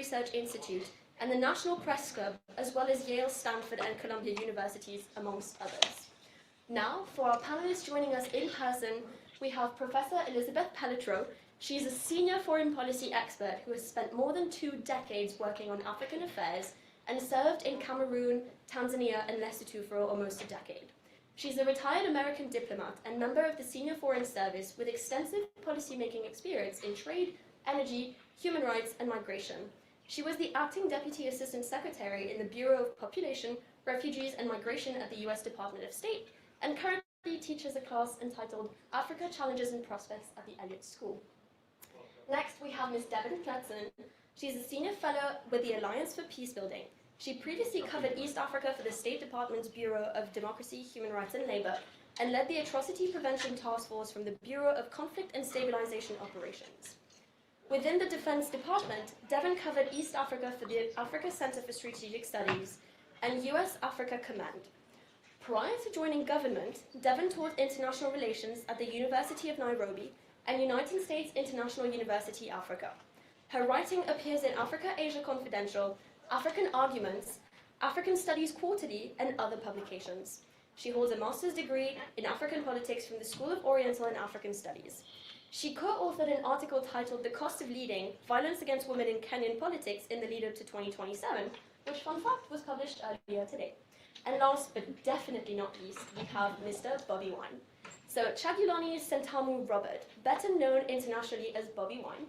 Research Institute, and the National Press Club, as well as Yale, Stanford, and Columbia universities, amongst others. Now, for our panelists joining us in person, we have Professor Elizabeth Pelletreau. She's a senior foreign policy expert who has spent more than 2 decades working on African affairs and served in Cameroon, Tanzania, and Lesotho for almost a decade. She's a retired American diplomat and member of the Senior Foreign Service with extensive policymaking experience in trade, energy, human rights, and migration. She was the acting Deputy Assistant Secretary in the Bureau of Population, Refugees, and Migration at the US Department of State, and currently teaches a class entitled Africa Challenges and Prospects at the Elliott School. Next, we have Ms. Devon Knudsen. She's a senior fellow with the Alliance for Peacebuilding. She previously covered East Africa for the State Department's Bureau of Democracy, Human Rights and Labor, and led the Atrocity Prevention Task Force from the Bureau of Conflict and Stabilization Operations. Within the Defense Department, Devon covered East Africa for the Africa Center for Strategic Studies and US Africa Command. Prior to joining government, Devon taught international relations at the University of Nairobi and United States International University Africa. Her writing appears in Africa Asia Confidential, African Arguments, African Studies Quarterly, and other publications. She holds a master's degree in African politics from the School of Oriental and African Studies. She co-authored an article titled The Cost of Leading, Violence Against Women in Kenyan Politics in the Lead-Up to 2027, which, fun fact, was published earlier today. And last but definitely not least, we have Mr. Bobiwine. So Chagulani Sentamu Robert, better known internationally as Bobiwine,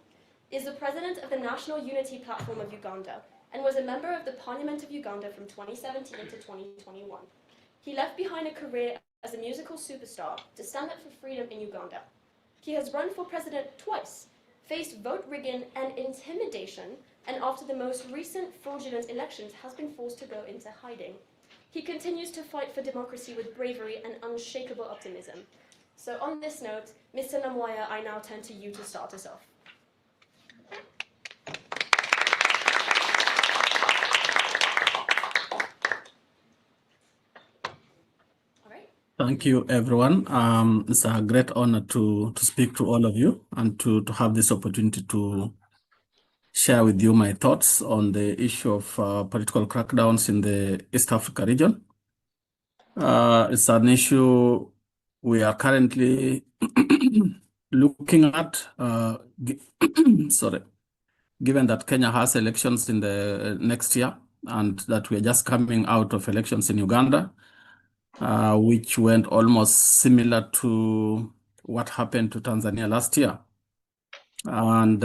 is the president of the National Unity Platform of Uganda, and was a member of the Parliament of Uganda from 2017 to 2021. He left behind a career as a musical superstar to stand up for freedom in Uganda. He has run for president twice, faced vote rigging and intimidation, and after the most recent fraudulent elections has been forced to go into hiding. He continues to fight for democracy with bravery and unshakable optimism. So on this note, Mr. Namwaya, I now turn to you to start us off. Thank you, everyone. It's a great honor to speak to all of you and to have this opportunity to share with you my thoughts on the issue of political crackdowns in the East Africa region. It's an issue we are currently looking at, given that Kenya has elections in the next year and that we are just coming out of elections in Uganda, which went almost similar to what happened to Tanzania last year. And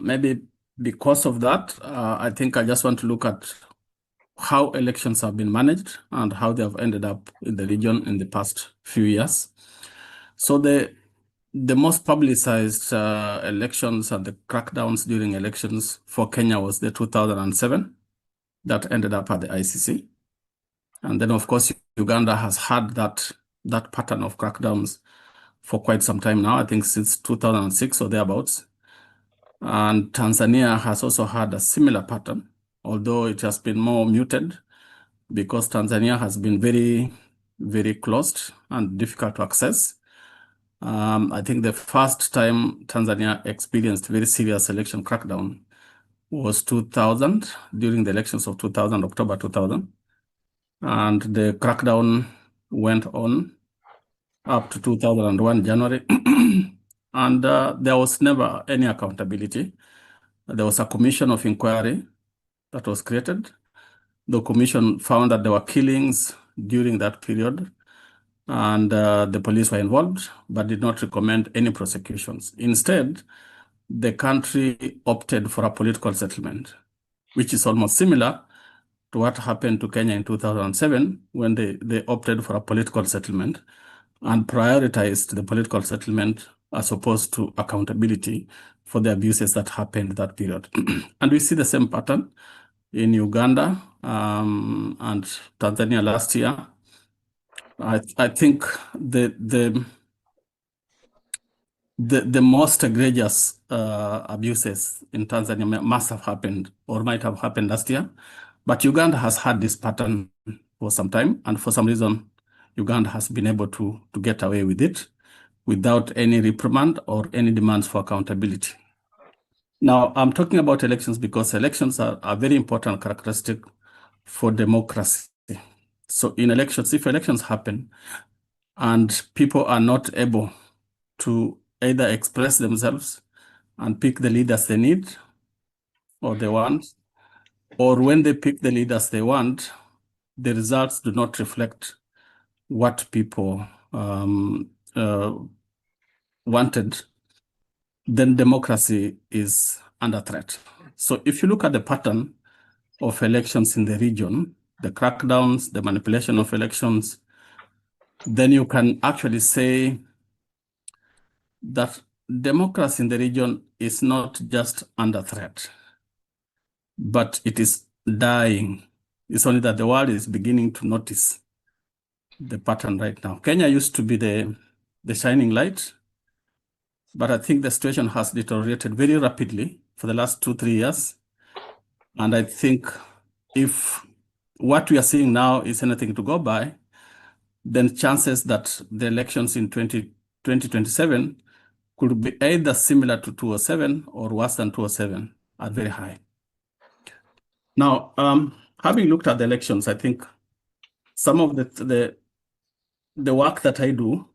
maybe because of that, I think I just want to look at how elections have been managed and how they have ended up in the region in the past few years. So the most publicized elections and the crackdowns during elections for Kenya was the 2007 that ended up at the ICC. And then, of course, Uganda has had that pattern of crackdowns for quite some time now, I think since 2006 or thereabouts. And Tanzania has also had a similar pattern, although it has been more muted because Tanzania has been very, very closed and difficult to access. I think the first time Tanzania experienced very serious election crackdown was 2000, during the elections of 2000, October 2000. And the crackdown went on up to 2001, January. And there was never any accountability. There was a commission of inquiry that was created. The commission found that there were killings during that period, and the police were involved, but did not recommend any prosecutions. Instead, the country opted for a political settlement, which is almost similar to what happened to Kenya in 2007, when they opted for a political settlement and prioritized the political settlement as opposed to accountability for the abuses that happened that period. And we see the same pattern in Uganda and Tanzania last year. I think the most egregious abuses in Tanzania must have happened or might have happened last year. But Uganda has had this pattern for some time, and for some reason, Uganda has been able to get away with it without any reprimand or any demands for accountability. Now, I'm talking about elections because elections are a very important characteristic for democracy. So in elections, if elections happen and people are not able to either express themselves and pick the leaders they need or they want, or when they pick the leaders they want, the results do not reflect what people wanted, then democracy is under threat. So if you look at the pattern of elections in the region, the crackdowns, the manipulation of elections, then you can actually say that democracy in the region is not just under threat, but it is dying. It's only that the world is beginning to notice the pattern right now. Kenya used to be the shining light, but I think the situation has deteriorated very rapidly for the last 2, 3 years. And I think if what we are seeing now is anything to go by, then chances that the elections in 2027 could be either similar to 2007 or worse than 2007 are very high. Now, having looked at the elections, I think some of the work that I do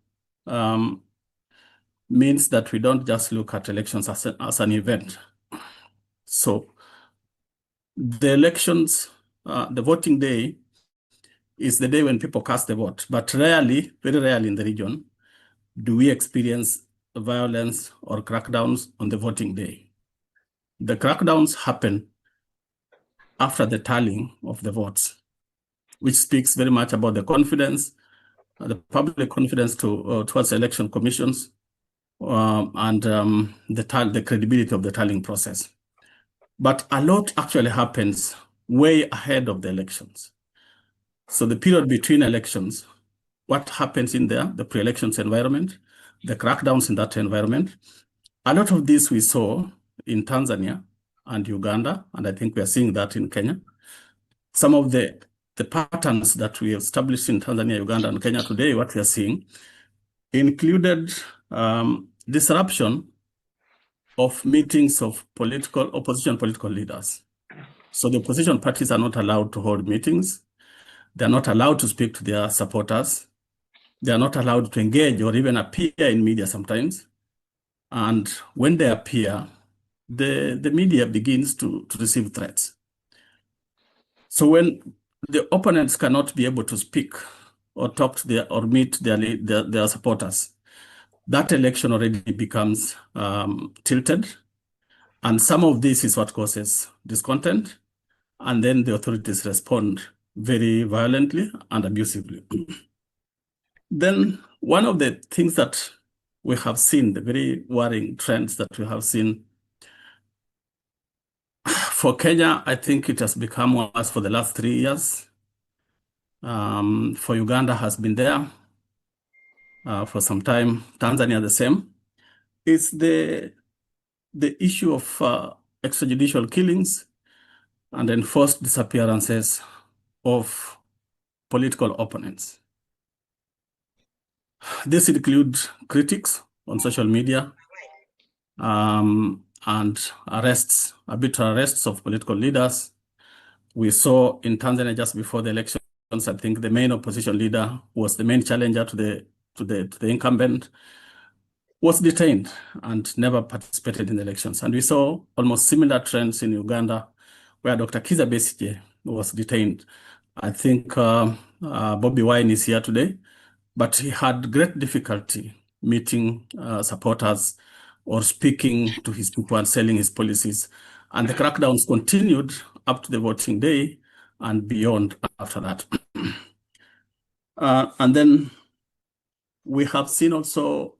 means that we don't just look at elections as an event. So the elections, the voting day is the day when people cast the vote, but rarely, very rarely in the region, do we experience violence or crackdowns on the voting day. The crackdowns happen after the tallying of the votes, which speaks very much about the confidence, the public confidence towards election commissions, and the credibility of the tallying process. But a lot actually happens way ahead of the elections. So the period between elections, what happens in there, the pre-elections environment, the crackdowns in that environment, a lot of this we saw in Tanzania and Uganda, and I think we are seeing that in Kenya. Some of the patterns that we established in Tanzania, Uganda, and Kenya today, what we are seeing, included disruption of meetings of opposition political leaders. So the opposition parties are not allowed to hold meetings. They're not allowed to speak to their supporters. They are not allowed to engage or even appear in media sometimes. And when they appear, the media begins to receive threats. So when the opponents cannot be able to speak or talk to or meet their supporters, that election already becomes tilted. And some of this is what causes discontent. And then the authorities respond very violently and abusively. Then one of the things that we have seen, the very worrying trends that we have seen for Kenya, I think it has become worse for the last 3 years. For Uganda has been there for some time. Tanzania the same. It's the issue of extrajudicial killings and enforced disappearances of political opponents. This includes critics on social media and arrests, arbitrary arrests of political leaders. We saw in Tanzania just before the elections, I think the main opposition leader who was the main challenger to the incumbent was detained and never participated in the elections. And we saw almost similar trends in Uganda, where Dr. Kizza Besigye was detained. I think Bobiwine is here today, but he had great difficulty meeting supporters or speaking to his people and selling his policies. And the crackdowns continued up to the voting day and beyond after that. And then we have seen also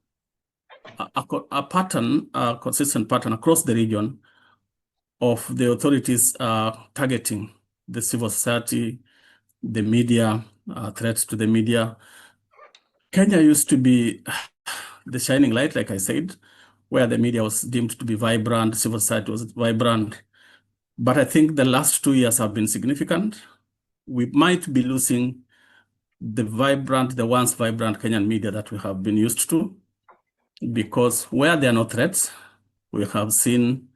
a pattern, a consistent pattern across the region of the authorities targeting the civil society, the media, threats to the media. Kenya used to be the shining light, like I said, where the media was deemed to be vibrant, civil society was vibrant. But I think the last 2 years have been significant. We might be losing the once vibrant Kenyan media that we have been used to, because where there are no threats, we have seen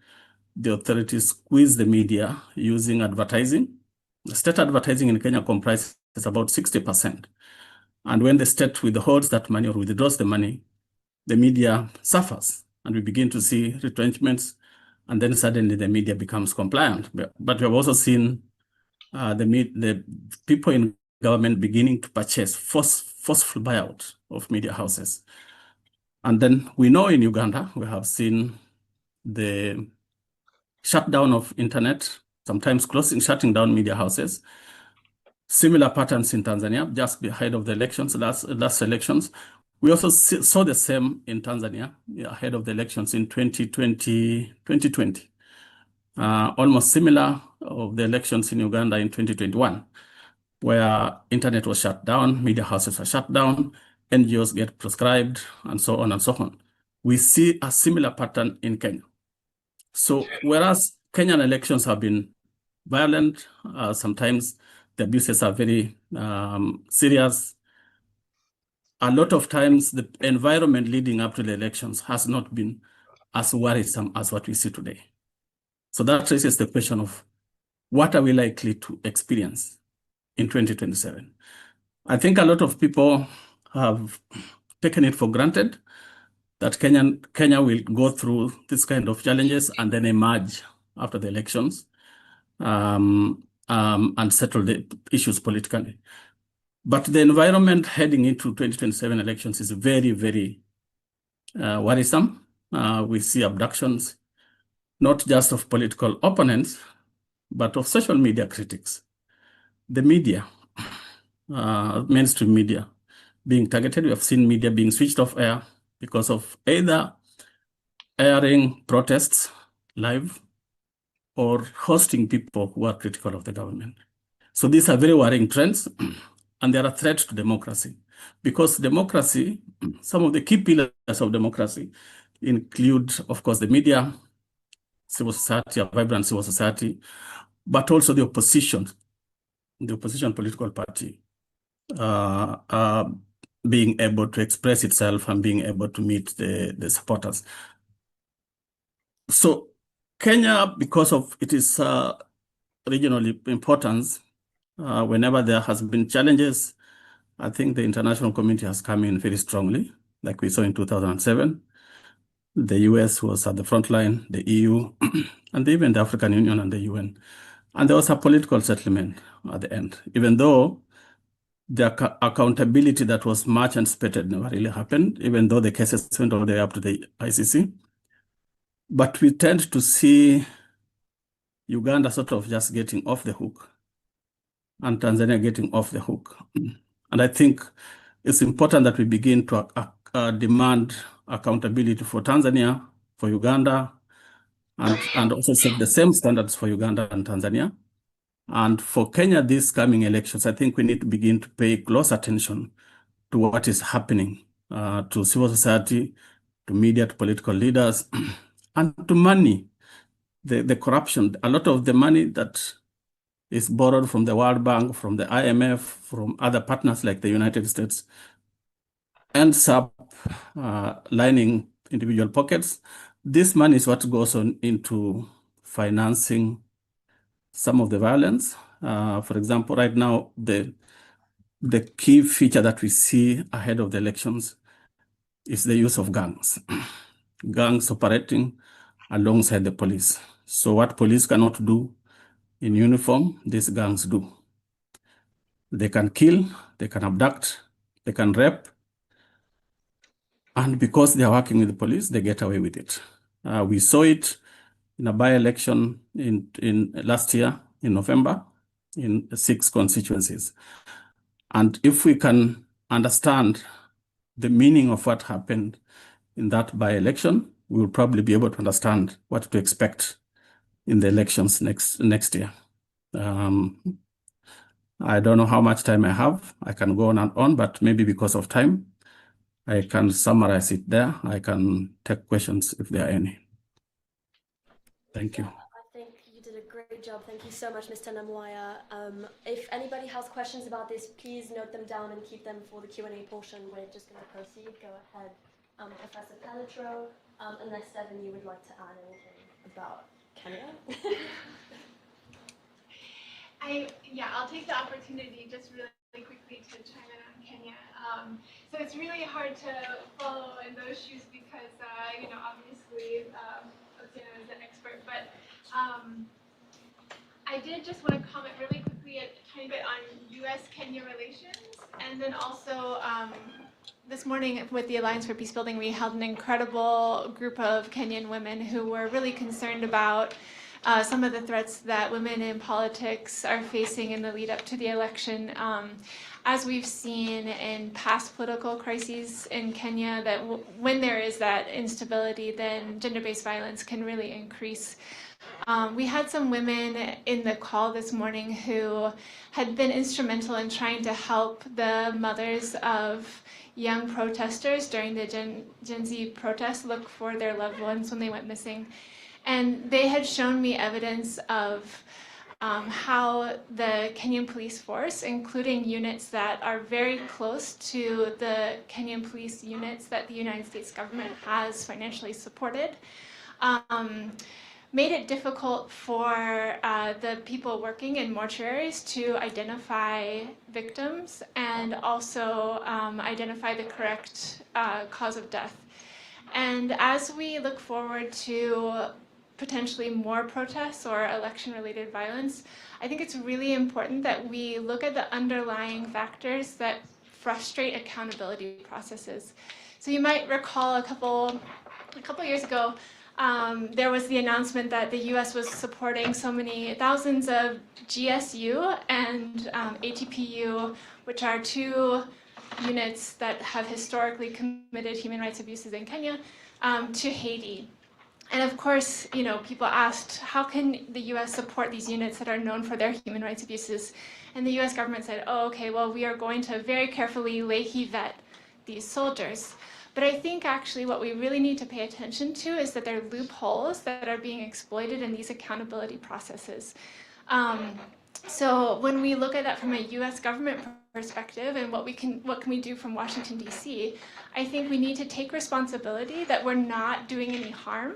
the authorities squeeze the media using advertising. The state advertising in Kenya comprises about 60%. And when the state withholds that money or withdraws the money, the media suffers, and we begin to see retrenchments, and then suddenly the media becomes compliant. But we have also seen the people in government beginning to purchase forceful buyout of media houses. And then we know in Uganda, we have seen the shutdown of internet, sometimes shutting down media houses. Similar patterns in Tanzania, just ahead of the elections, last elections. We also saw the same in Tanzania, ahead of the elections in 2020. Almost similar of the elections in Uganda in 2021, where internet was shut down, media houses are shut down, NGOs get proscribed, and so on and so on. We see a similar pattern in Kenya. So whereas Kenyan elections have been violent, sometimes the abuses are very serious, a lot of times the environment leading up to the elections has not been as worrisome as what we see today. So that raises the question of what are we likely to experience in 2027? I think a lot of people have taken it for granted that Kenya will go through this kind of challenges and then emerge after the elections and settle the issues politically. But the environment heading into 2027 elections is very, very worrisome. We see abductions, not just of political opponents, but of social media critics. The media, mainstream media, being targeted. We have seen media being switched off air because of either airing protests live or hosting people who are critical of the government. So these are very worrying trends, and they are a threat to democracy. Because democracy, some of the key pillars of democracy include, of course, the media, civil society, a vibrant civil society, but also the opposition political party being able to express itself and being able to meet the supporters. So Kenya, because of its regional importance, whenever there has been challenges, I think the international community has come in very strongly, like we saw in 2007. The US was at the front line, the EU, and even the African Union and the UN. And there was a political settlement at the end, even though the accountability that was much anticipated never really happened, even though the cases went all the way up to the ICC. But we tend to see Uganda sort of just getting off the hook and Tanzania getting off the hook. And I think it's important that we begin to demand accountability for Tanzania, for Uganda, and also set the same standards for Uganda and Tanzania. And for Kenya, these coming elections, I think we need to begin to pay close attention to what is happening to civil society, to media, to political leaders, and to money, the corruption. A lot of the money that is borrowed from the World Bank, from the IMF, from other partners like the United States, ends up lining individual pockets. This money is what goes on into financing some of the violence. For example, right now, the key feature that we see ahead of the elections is the use of gangs. Gangs operating alongside the police. So what police cannot do in uniform, these gangs do. They can kill, they can abduct, they can rape, and because they are working with the police, they get away with it. We saw it in a by-election in last year in November in 6 constituencies. And if we can understand the meaning of what happened in that by-election, we will probably be able to understand what to expect in the elections next year. I don't know how much time I have. I can go on and on, but maybe because of time, I can summarize it there. I can take questions if there are any. Thank you. I think you did a great job. Thank you so much, Mr. Namwaya. If anybody has questions about this, please note them down and keep them for the Q&A portion. We're just going to proceed. Go ahead, Professor Pelletro, unless Devin, you would like to add anything about Kenya? I'll take the opportunity just really quickly to chime in on Kenya. So it's really hard to follow in those shoes because, obviously, Otieno is an expert, but I did just want to comment really quickly a tiny bit on U.S.-Kenya relations, and then also this morning with the Alliance for Peacebuilding, we held an incredible group of Kenyan women who were really concerned about some of the threats that women in politics are facing in the lead up to the election. As we've seen in past political crises in Kenya, that when there is that instability, then gender-based violence can really increase. We had some women in the call this morning who had been instrumental in trying to help the mothers of young protesters during the Gen Z protests look for their loved ones when they went missing. And they had shown me evidence of how the Kenyan police force, including units that are very close to the Kenyan police units that the United States government has financially supported, made it difficult for the people working in mortuaries to identify victims and also identify the correct cause of death. And as we look forward to potentially more protests or election-related violence, I think it's really important that we look at the underlying factors that frustrate accountability processes. So you might recall a couple years ago, there was the announcement that the U.S. was supporting so many thousands of GSU and ATPU, which are two units that have historically committed human rights abuses in Kenya, to Haiti. And of course, people asked, how can the U.S. support these units that are known for their human rights abuses? And the U.S. government said, oh, okay, well, we are going to very carefully vet these soldiers. But I think actually what we really need to pay attention to is that there are loopholes that are being exploited in these accountability processes. So when we look at that from a U.S. government perspective and what can we do from Washington, D.C., I think we need to take responsibility that we're not doing any harm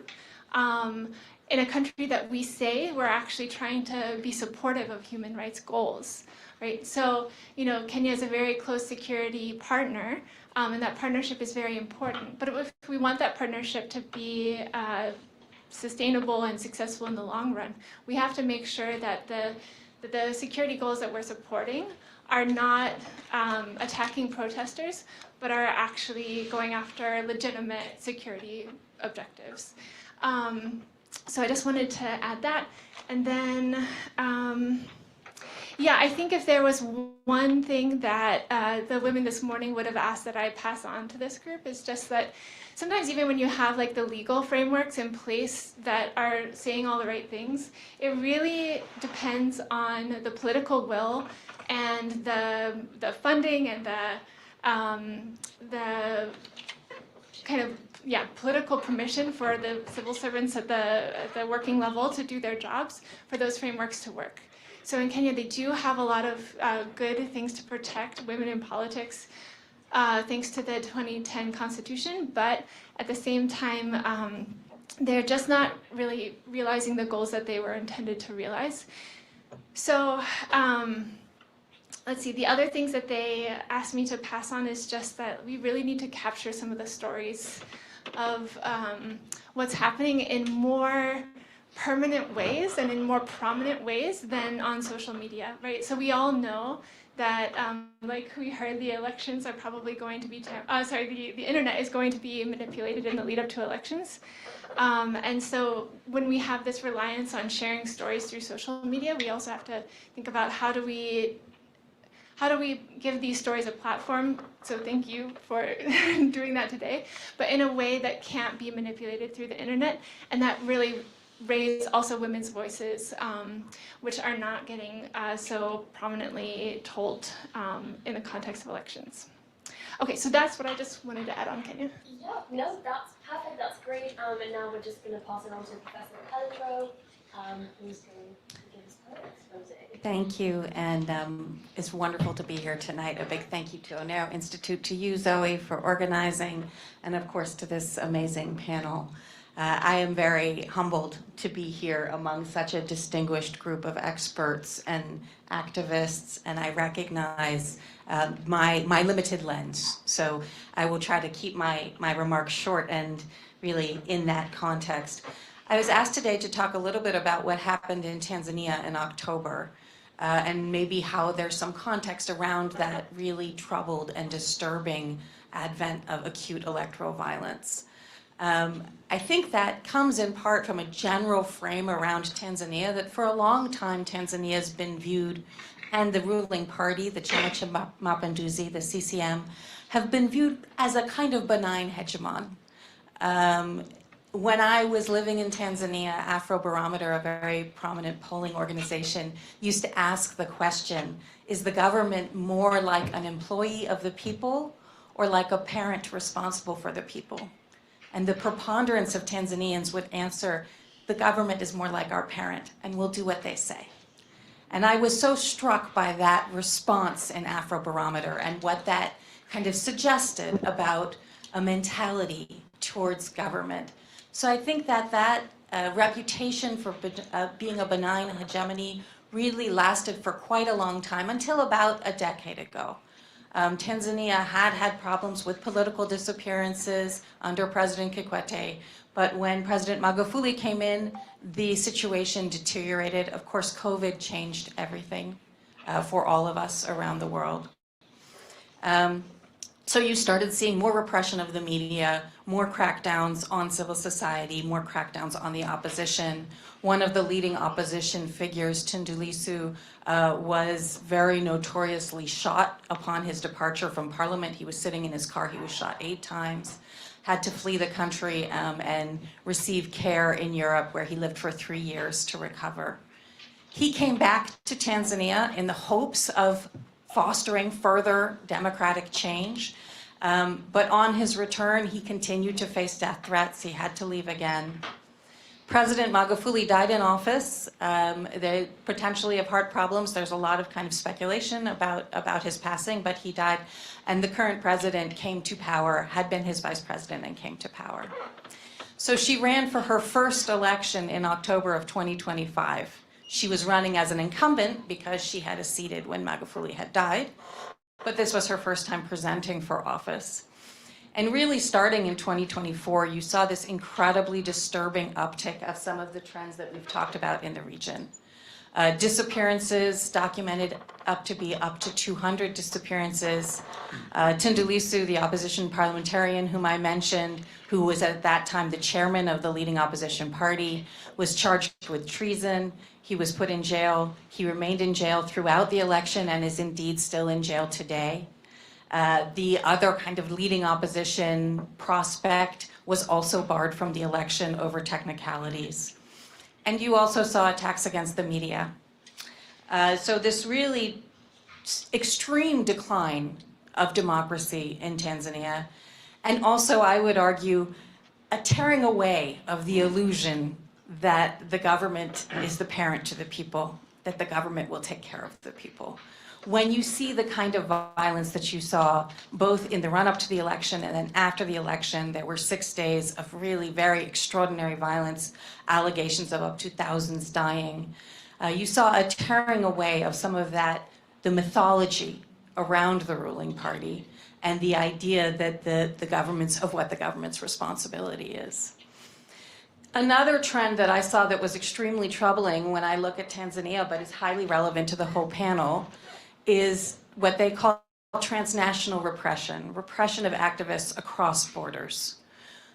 in a country that we say we're actually trying to be supportive of human rights goals, right? So, Kenya is a very close security partner, and that partnership is very important. But if we want that partnership to be sustainable and successful in the long run, we have to make sure that the security goals that we're supporting are not attacking protesters, but are actually going after legitimate security objectives. So I just wanted to add that. And then, I think if there was one thing that the women this morning would have asked that I pass on to this group is just that sometimes even when you have like the legal frameworks in place that are saying all the right things, it really depends on the political will and the funding and the kind of political permission for the civil servants at the working level to do their jobs for those frameworks to work. So in Kenya, they do have a lot of good things to protect women in politics, thanks to the 2010 Constitution, but at the same time, they're just not really realizing the goals that they were intended to realize. So let's see, the other things that they asked me to pass on is just that we really need to capture some of the stories of what's happening in more permanent ways and in more prominent ways than on social media, right? So we all know that, like we heard, the elections are probably going to be, the internet is going to be manipulated in the lead up to elections. And so when we have this reliance on sharing stories through social media, we also have to think about how do we give these stories a platform? So thank you for doing that today, but in a way that can't be manipulated through the internet, and that really raise also women's voices, which are not getting so prominently told in the context of elections. Okay, so that's what I just wanted to add on Kenya. Yeah, no, that's perfect, that's great. And now we're just going to pass it on to Professor Electoral, who's going to give us her expose. Thank you, and it's wonderful to be here tonight. A big thank you to Onero Institute, to you, Zoe, for organizing, and of course to this amazing panel. I am very humbled to be here among such a distinguished group of experts and activists, and I recognize my limited lens. So I will try to keep my remarks short and really in that context. I was asked today to talk a little bit about what happened in Tanzania in October, and maybe how there's some context around that really troubled and disturbing advent of acute electoral violence. I think that comes in part from a general frame around Tanzania that for a long time Tanzania has been viewed, and the ruling party, the Chama cha Mapinduzi, the CCM, have been viewed as a kind of benign hegemon. When I was living in Tanzania, Afrobarometer, a very prominent polling organization, used to ask the question, is the government more like an employee of the people or like a parent responsible for the people? And the preponderance of Tanzanians would answer, the government is more like our parent and we'll do what they say. And I was so struck by that response in Afrobarometer and what that kind of suggested about a mentality towards government. So I think that reputation for being a benign hegemony really lasted for quite a long time, until about a decade ago. Tanzania had problems with political disappearances under President Kikwete, but when President Magufuli came in, the situation deteriorated. Of course, COVID changed everything for all of us around the world. So you started seeing more repression of the media, more crackdowns on civil society, more crackdowns on the opposition. One of the leading opposition figures, Tundu Lissu, was very notoriously shot upon his departure from parliament. He was sitting in his car, he was shot 8 times, had to flee the country and receive care in Europe, where he lived for 3 years to recover. He came back to Tanzania in the hopes of fostering further democratic change. But on his return, he continued to face death threats. He had to leave again. President Magufuli died in office, they potentially of heart problems. There's a lot of kind of speculation about his passing, but he died. And the current president came to power, had been his vice president and came to power. So she ran for her first election in October of 2025. She was running as an incumbent because she had acceded when Magufuli had died, but this was her first time presenting for office. And really starting in 2024, you saw this incredibly disturbing uptick of some of the trends that we've talked about in the region. Disappearances documented up to 200 disappearances. Tundu Lissu, the opposition parliamentarian whom I mentioned, who was at that time the chairman of the leading opposition party, was charged with treason. He was put in jail. He remained in jail throughout the election and is indeed still in jail today. The other kind of leading opposition prospect was also barred from the election over technicalities. And you also saw attacks against the media. So this really extreme decline of democracy in Tanzania, and also I would argue a tearing away of the illusion that the government is the parent to the people, that the government will take care of the people. When you see the kind of violence that you saw both in the run-up to the election and then after the election, there were 6 days of really very extraordinary violence, allegations of up to thousands dying. You saw a tearing away of some of that, the mythology around the ruling party and the idea that what the government's responsibility is. Another trend that I saw that was extremely troubling when I look at Tanzania, but is highly relevant to the whole panel, is what they call transnational repression of activists across borders.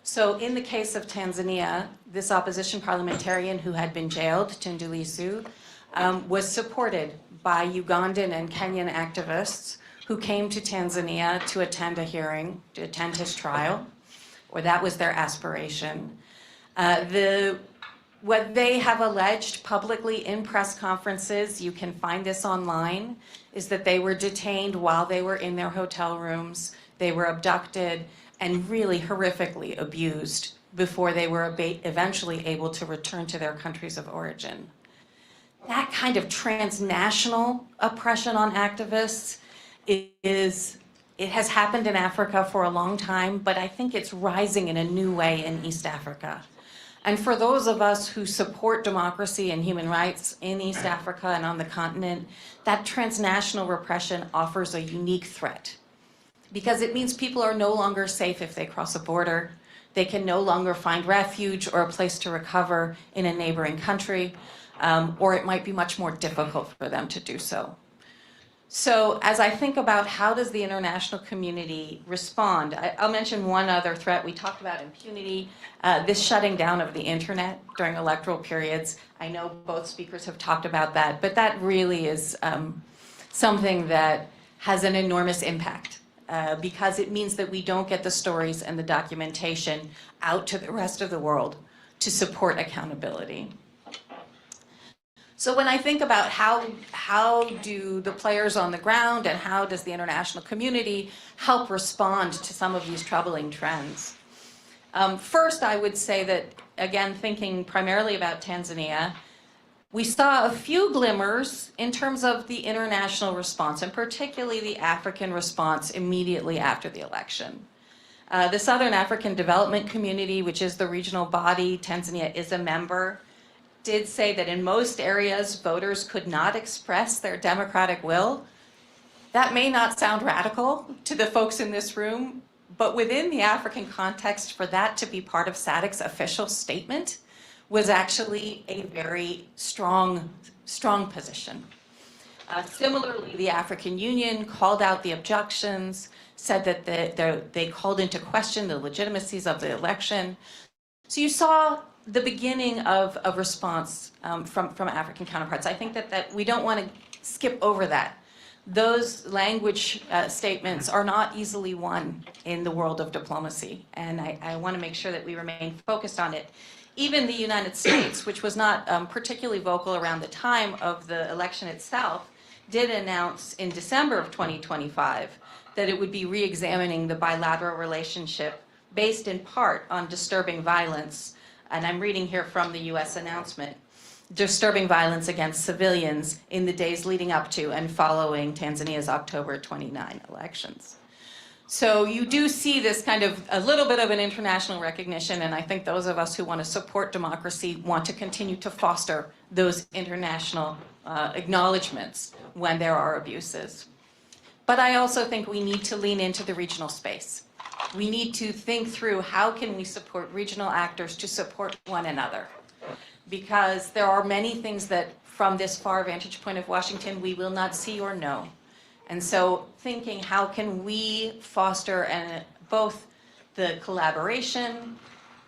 So in the case of Tanzania, this opposition parliamentarian who had been jailed, Tundu Lissu, was supported by Ugandan and Kenyan activists who came to Tanzania to attend a hearing, to attend his trial, or that was their aspiration. What they have alleged publicly in press conferences, you can find this online, is that they were detained while they were in their hotel rooms, they were abducted and really horrifically abused before they were eventually able to return to their countries of origin. That kind of transnational oppression on activists it has happened in Africa for a long time, but I think it's rising in a new way in East Africa. And for those of us who support democracy and human rights in East Africa and on the continent, that transnational repression offers a unique threat, because it means people are no longer safe if they cross a border. They can no longer find refuge or a place to recover in a neighboring country, or it might be much more difficult for them to do so. So as I think about how does the international community respond, I'll mention one other threat. We talked about impunity, this shutting down of the internet during electoral periods. I know both speakers have talked about that, but that really is something that has an enormous impact because it means that we don't get the stories and the documentation out to the rest of the world to support accountability. So when I think about how do the players on the ground and how does the international community help respond to some of these troubling trends? First, I would say that, again, thinking primarily about Tanzania, we saw a few glimmers in terms of the international response, and particularly the African response immediately after the election. The Southern African Development Community, which is the regional body Tanzania is a member, did say that in most areas, voters could not express their democratic will. That may not sound radical to the folks in this room, but within the African context, for that to be part of SADC's official statement was actually a very strong position. Similarly, the African Union called out the objections, said that they called into question the legitimacies of the election. So you saw the beginning of a response from African counterparts. I think that we don't want to skip over that. Those language statements are not easily won in the world of diplomacy, and I want to make sure that we remain focused on it. Even the United States, which was not particularly vocal around the time of the election itself, did announce in December of 2025 that it would be re-examining the bilateral relationship based in part on disturbing violence. And I'm reading here from the US announcement, disturbing violence against civilians in the days leading up to and following Tanzania's October 29 elections. So you do see this kind of a little bit of an international recognition, and I think those of us who want to support democracy want to continue to foster those international acknowledgements when there are abuses. But I also think we need to lean into the regional space. We need to think through how can we support regional actors to support one another, because there are many things that from this far vantage point of Washington we will not see or know. And so thinking how can we foster both the collaboration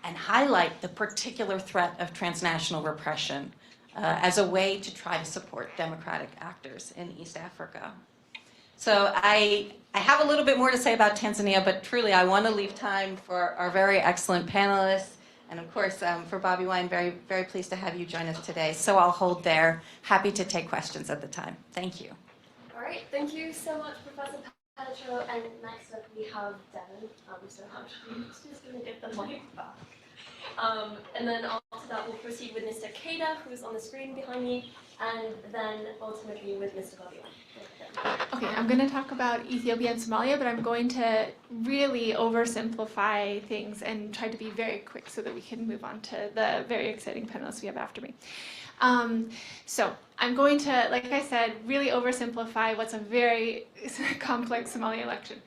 and highlight the particular threat of transnational repression as a way to try to support democratic actors in East Africa. So I have a little bit more to say about Tanzania, but truly I want to leave time for our very excellent panelists. And of course, for Bobiwine, very, very pleased to have you join us today. So I'll hold there. Happy to take questions at the time. Thank you. All right, thank you so much, Professor Pelletier. And next up we have Devin. So I'm just going to get the mic back. And then after that we'll proceed with Mr. Kada, who's on the screen behind me, and then ultimately with Mr. Bobiwine. Okay, I'm going to talk about Ethiopia and Somalia, but I'm going to really oversimplify things and try to be very quick so that we can move on to the very exciting panelists we have after me. So I'm going to, like I said, really oversimplify what's a very complex Somali election.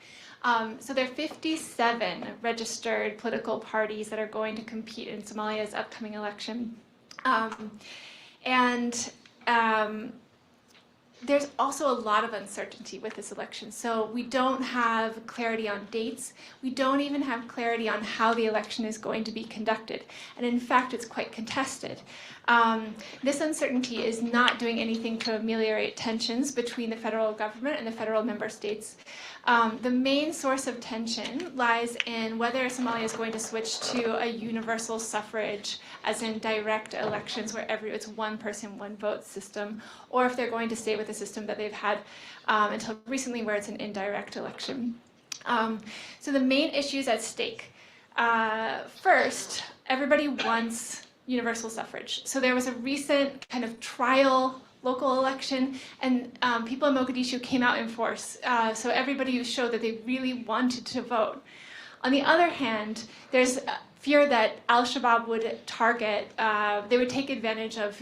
So there are 57 registered political parties that are going to compete in Somalia's upcoming election. There's also a lot of uncertainty with this election. So we don't have clarity on dates. We don't even have clarity on how the election is going to be conducted. And in fact, it's quite contested. This uncertainty is not doing anything to ameliorate tensions between the federal government and the federal member states. The main source of tension lies in whether Somalia is going to switch to a universal suffrage, as in direct elections where it's one person, one vote system, or if they're going to stay with the system that they've had until recently, where it's an indirect election. So the main issues at stake. First, everybody wants universal suffrage. So there was a recent kind of trial local election, and people in Mogadishu came out in force. So everybody showed that they really wanted to vote. On the other hand, there's fear that al-Shabaab would target, they would take advantage of,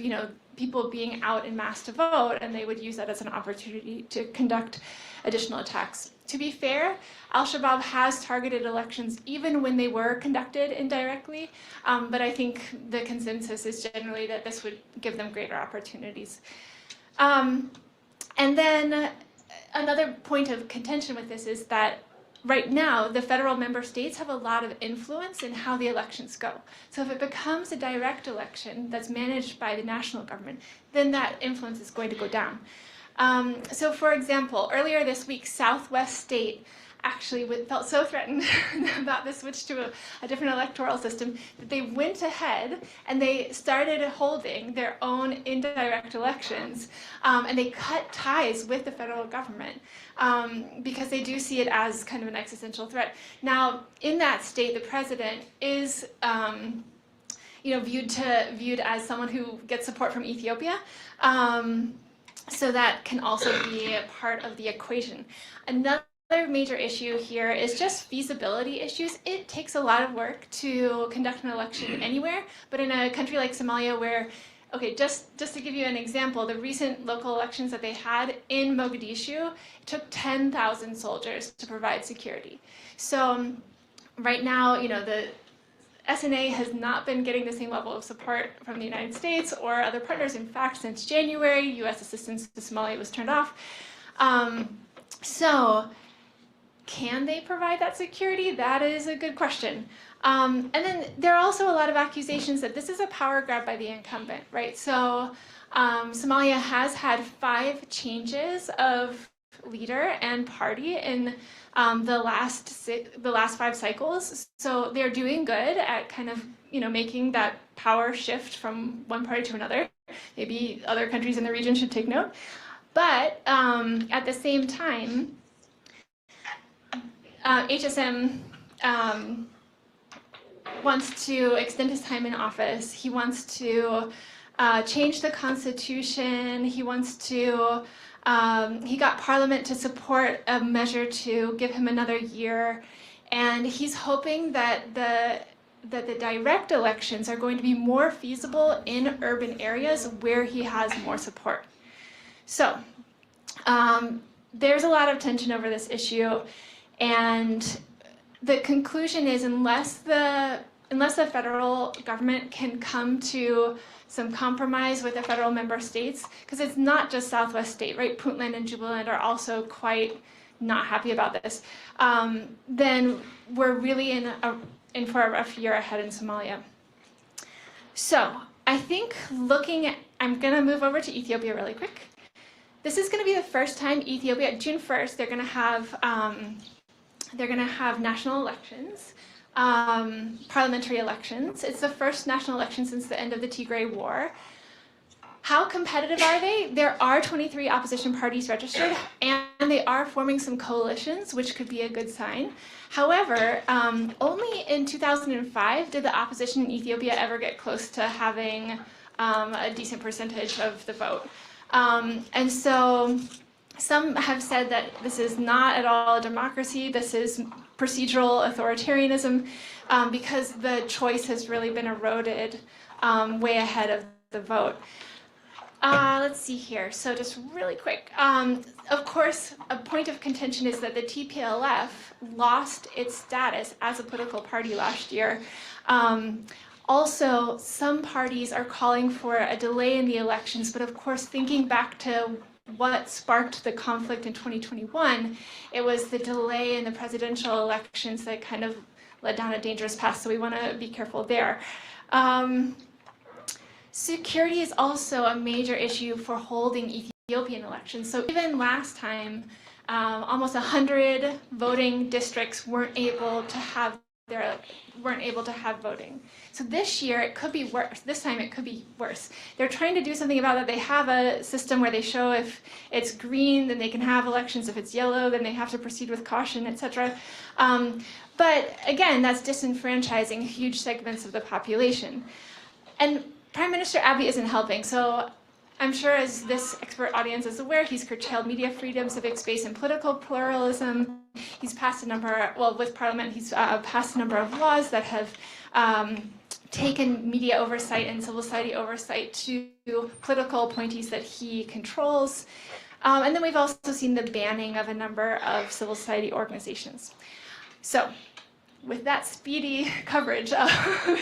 people being out in mass to vote, and they would use that as an opportunity to conduct additional attacks. To be fair, al-Shabaab has targeted elections even when they were conducted indirectly, but I think the consensus is generally that this would give them greater opportunities. And then another point of contention with this is that right now, the federal member states have a lot of influence in how the elections go. So if it becomes a direct election that's managed by the national government, then that influence is going to go down. So for example, earlier this week, Southwest State actually felt so threatened about the switch to a different electoral system that they went ahead and they started holding their own indirect elections, and they cut ties with the federal government because they do see it as kind of an existential threat. Now, in that state, the president is viewed as someone who gets support from Ethiopia. So that can also be a part of the equation. Another major issue here is just feasibility issues. It takes a lot of work to conduct an election anywhere, but in a country like Somalia where, okay, just to give you an example, the recent local elections that they had in Mogadishu, it took 10,000 soldiers to provide security. So right now, the SNA has not been getting the same level of support from the United States or other partners. In fact, since January, U.S. assistance to Somalia was turned off. So can they provide that security? That is a good question. And then there are also a lot of accusations that this is a power grab by the incumbent, right? So Somalia has had 5 changes of leader and party in the last 5 cycles. So they're doing good at kind of, making that power shift from one party to another. Maybe other countries in the region should take note. But at the same time, HSM wants to extend his time in office. He wants to change the constitution. He wants to, he got Parliament to support a measure to give him another year. And he's hoping that the direct elections are going to be more feasible in urban areas where he has more support. So there's a lot of tension over this issue. And the conclusion is unless the federal government can come to some compromise with the federal member states, because it's not just Southwest State, right? Puntland and Jubaland are also quite not happy about this. Then we're really in for a rough year ahead in Somalia. So I think I'm going to move over to Ethiopia really quick. This is going to be the first time Ethiopia, June 1st, they're going to have national elections, parliamentary elections. It's the first national election since the end of the Tigray War. How competitive are they? There are 23 opposition parties registered, and they are forming some coalitions, which could be a good sign. However, only in 2005 did the opposition in Ethiopia ever get close to having a decent percentage of the vote. And so some have said that this is not at all a democracy, this is procedural authoritarianism, because the choice has really been eroded way ahead of the vote. Let's see here, so just really quick. Of course, a point of contention is that the TPLF lost its status as a political party last year. Also, some parties are calling for a delay in the elections, but of course, thinking back to what sparked the conflict in 2021, it was the delay in the presidential elections that kind of led down a dangerous path, so we want to be careful there. Security is also a major issue for holding Ethiopian elections. So even last time, almost 100 voting districts weren't able to have voting. So this year it could be worse. This time it could be worse. They're trying to do something about it. They have a system where they show if it's green, then they can have elections. If it's yellow, then they have to proceed with caution, etc. But again, that's disenfranchising huge segments of the population. And Prime Minister Abiy isn't helping. So I'm sure, as this expert audience is aware, he's curtailed media freedom, civic space, and political pluralism. He's passed a number, well, with Parliament, he's passed a number of laws that have taken media oversight and civil society oversight to political appointees that he controls. And then we've also seen the banning of a number of civil society organizations. So with that speedy coverage of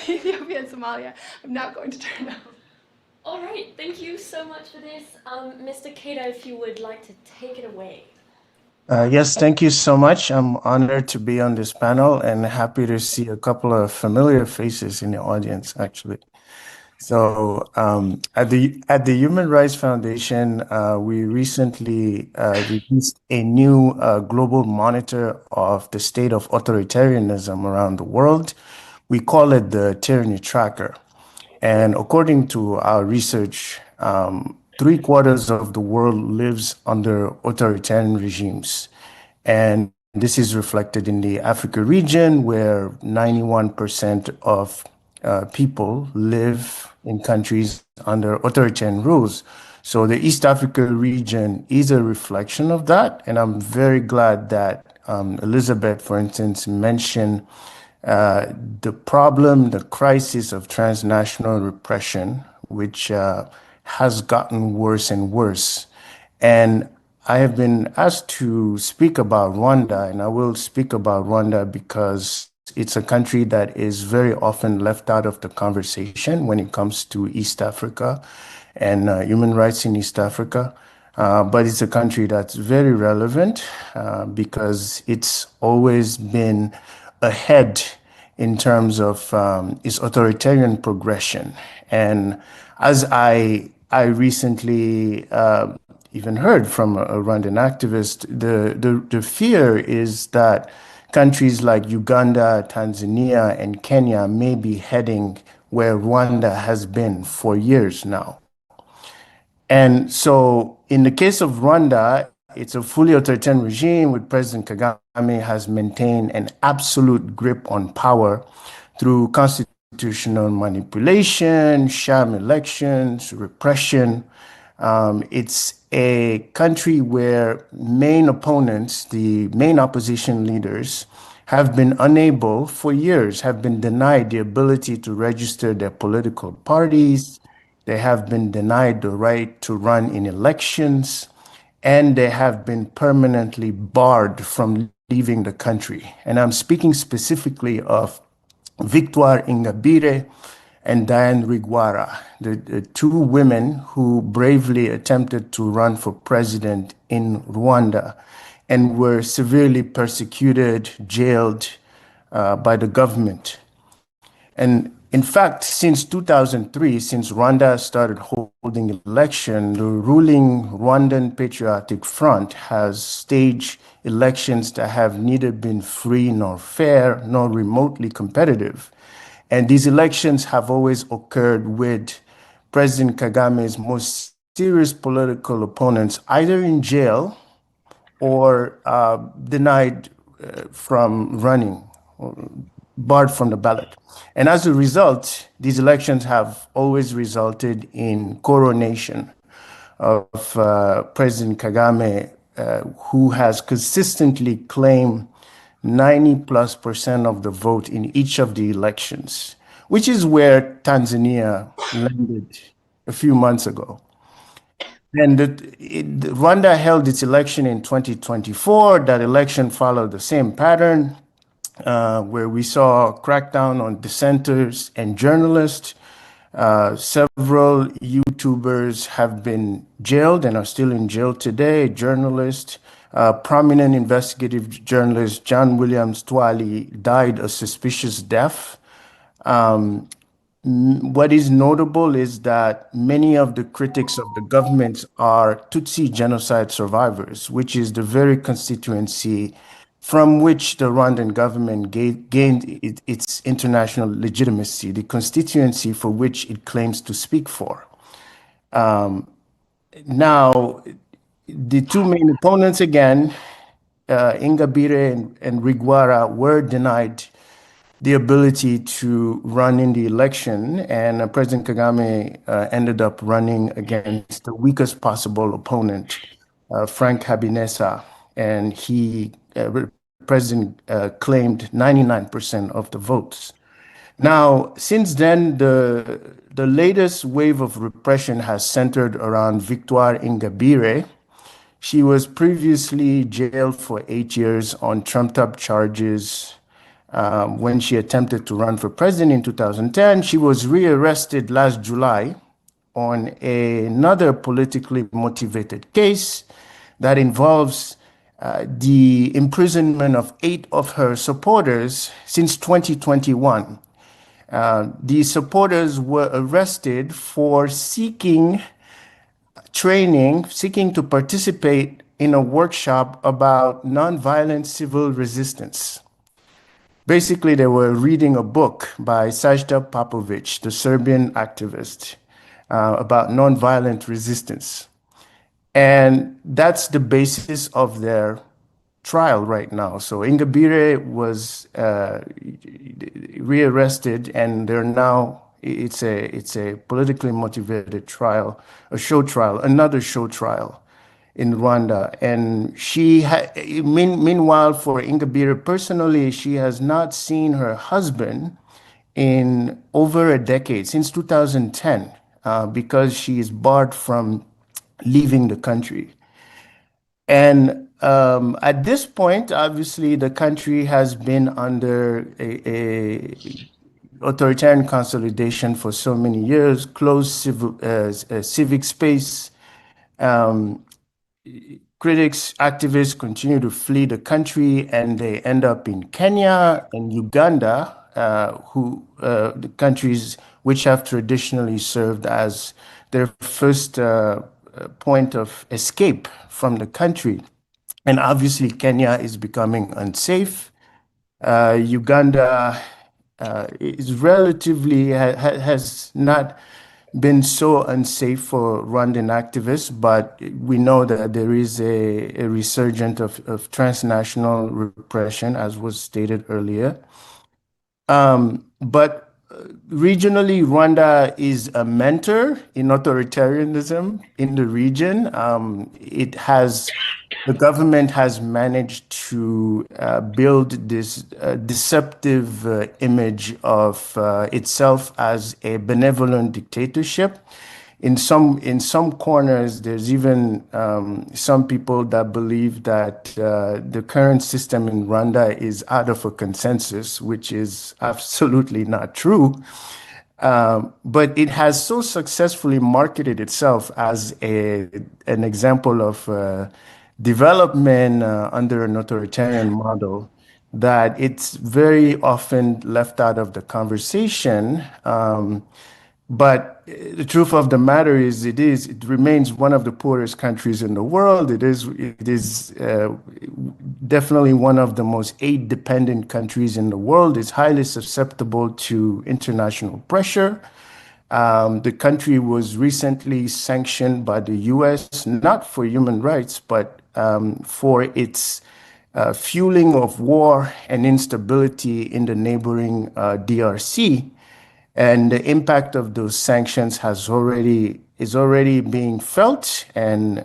Ethiopia and Somalia, I'm now going to turn it over. All right, thank you so much for this. Mr. Cato, if you would like to take it away. Yes, thank you so much. I'm honored to be on this panel and happy to see a couple of familiar faces in the audience, actually. So at the Human Rights Foundation, we recently released a new global monitor of the state of authoritarianism around the world. We call it the Tyranny Tracker. And according to our research, 3/4 of the world lives under authoritarian regimes. And this is reflected in the Africa region, where 91% of people live in countries under authoritarian rules. So the East Africa region is a reflection of that. And I'm very glad that Elizabeth, for instance, mentioned the problem, the crisis of transnational repression, which has gotten worse and worse. And I have been asked to speak about Rwanda, and I will speak about Rwanda because it's a country that is very often left out of the conversation when it comes to East Africa and human rights in East Africa. But it's a country that's very relevant because it's always been ahead in terms of its authoritarian progression. And as I recently even heard from a Rwandan activist, the fear is that countries like Uganda, Tanzania, and Kenya may be heading where Rwanda has been for years now. And so in the case of Rwanda, it's a fully authoritarian regime with President Kagame has maintained an absolute grip on power through constitutional manipulation, sham elections, repression. It's a country where main opponents, the main opposition leaders, have been unable for years, have been denied the ability to register their political parties. They have been denied the right to run in elections, and they have been permanently barred from leaving the country. And I'm speaking specifically of Victoire Ingabire and Diane Rwigara, the two women who bravely attempted to run for president in Rwanda and were severely persecuted, jailed by the government. And in fact, since 2003, since Rwanda started holding election, the ruling Rwandan Patriotic Front has staged elections that have neither been free nor fair nor remotely competitive. And these elections have always occurred with President Kagame's most serious political opponents either in jail or denied from running, barred from the ballot. And as a result, these elections have always resulted in coronation of President Kagame, who has consistently claimed 90+% of the vote in each of the elections, which is where Tanzania landed a few months ago. And Rwanda held its election in 2024. That election followed the same pattern, where we saw a crackdown on dissenters and journalists. Several YouTubers have been jailed and are still in jail today. Journalists, prominent investigative journalist John Williams Twali died a suspicious death. What is notable is that many of the critics of the government are Tutsi genocide survivors, which is the very constituency from which the Rwandan government gained its international legitimacy, the constituency for which it claims to speak for. Now, the two main opponents again, Ingabire and Rwigara, were denied the ability to run in the election, and President Kagame ended up running against the weakest possible opponent, Frank Habineza, and President claimed 99% of the votes. Now, since then, the latest wave of repression has centered around Victoire Ingabire. She was previously jailed for 8 years on trumped-up charges. When she attempted to run for president in 2010, she was rearrested last July on another politically motivated case that involves the imprisonment of 8 of her supporters since 2021. These supporters were arrested for seeking to participate in a workshop about nonviolent civil resistance. Basically, they were reading a book by Sajda Popovic, the Serbian activist, about nonviolent resistance. And that's the basis of their trial right now. So Ingabire was rearrested, and they're now it's a politically motivated trial, another show trial in Rwanda. And meanwhile, for Ingabire personally, she has not seen her husband in over a decade, since 2010, because she is barred from leaving the country. And at this point, obviously, the country has been under a authoritarian consolidation for so many years, closed civic space. Critics, activists continue to flee the country, and they end up in Kenya and Uganda, the countries which have traditionally served as their first point of escape from the country. And obviously, Kenya is becoming unsafe. Uganda is has not been so unsafe for Rwandan activists, but we know that there is a resurgence of transnational repression, as was stated earlier. But regionally, Rwanda is a mentor in authoritarianism in the region. The government has managed to build this deceptive image of itself as a benevolent dictatorship. In some corners, there's even some people that believe that the current system in Rwanda is out of a consensus, which is absolutely not true. But it has so successfully marketed itself as an example of development under an authoritarian model that it's very often left out of the conversation. But the truth of the matter is, it remains one of the poorest countries in the world. It is definitely one of the most aid-dependent countries in the world. It's highly susceptible to international pressure. The country was recently sanctioned by the US, not for human rights, but for its fueling of war and instability in the neighboring DRC. And the impact of those sanctions is already being felt and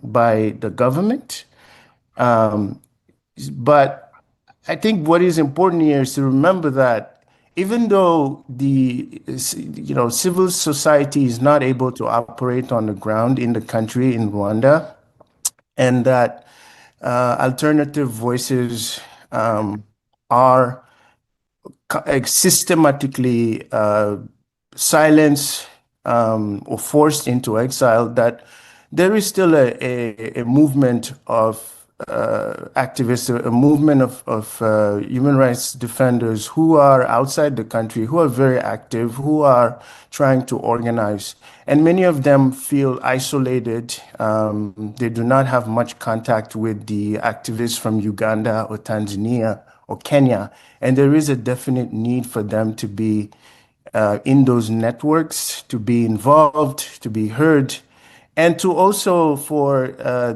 by the government. But I think what is important here is to remember that even though civil society is not able to operate on the ground in the country, in Rwanda, and that alternative voices are systematically silenced or forced into exile, that there is still a movement of activists, a movement of human rights defenders who are outside the country, who are very active, who are trying to organize. And many of them feel isolated. They do not have much contact with the activists from Uganda or Tanzania or Kenya. And there is a definite need for them to be in those networks, to be involved, to be heard, and to also for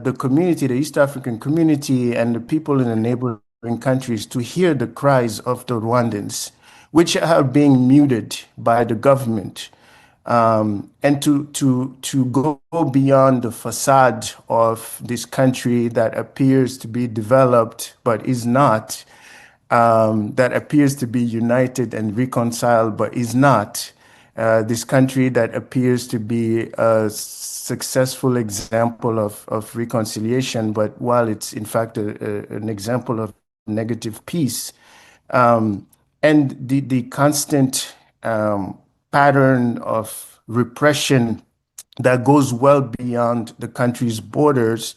the community, the East African community and the people in the neighboring countries to hear the cries of the Rwandans, which are being muted by the government, and to go beyond the facade of this country that appears to be developed but is not. that appears to be united and reconciled, but is not. This country that appears to be a successful example of reconciliation, but while it's in fact an example of negative peace, and the constant pattern of repression that goes well beyond the country's borders.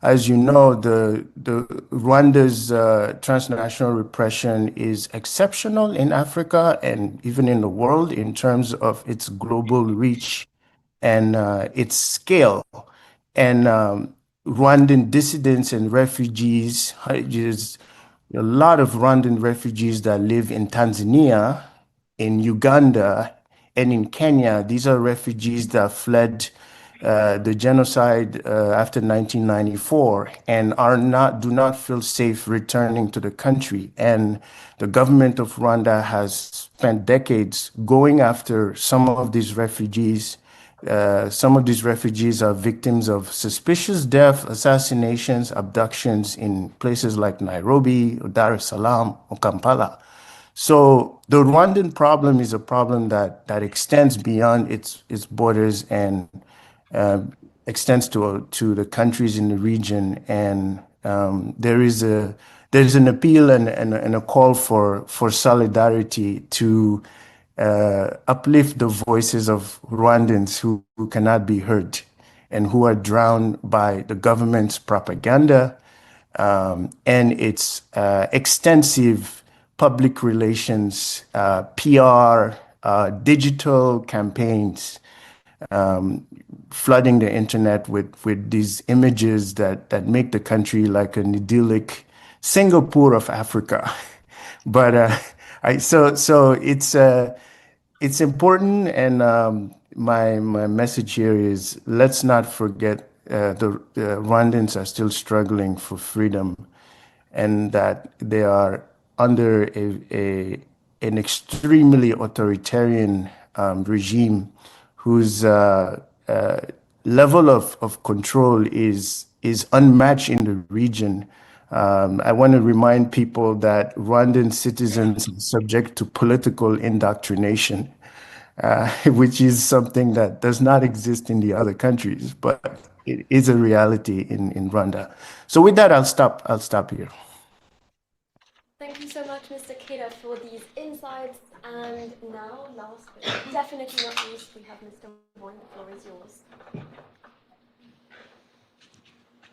As you know, the Rwanda's transnational repression is exceptional in Africa and even in the world in terms of its global reach and its scale. And Rwandan dissidents and refugees, there's a lot of Rwandan refugees that live in Tanzania, in Uganda, and in Kenya. These are refugees that fled the genocide after 1994 and do not feel safe returning to the country. And the government of Rwanda has spent decades going after some of these refugees. Some of these refugees are victims of suspicious death, assassinations, abductions in places like Nairobi, or Dar es Salaam, or Kampala. So the Rwandan problem is a problem that extends beyond its borders and extends to the countries in the region. And there's an appeal and a call for solidarity to uplift the voices of Rwandans who cannot be heard and who are drowned by the government's propaganda and its extensive public relations, PR, digital campaigns, flooding the internet with these images that make the country like an idyllic Singapore of Africa. But so it's important, and my message here is let's not forget the Rwandans are still struggling for freedom, and that they are under an extremely authoritarian regime whose level of control is unmatched in the region. I want to remind people that Rwandan citizens are subject to political indoctrination, which is something that does not exist in the other countries, but it is a reality in Rwanda. So with that, I'll stop here. Thank you so much, Mr. Keda, for these insights. And now, last but definitely not least, we have Mr. Muwonge. The floor is yours.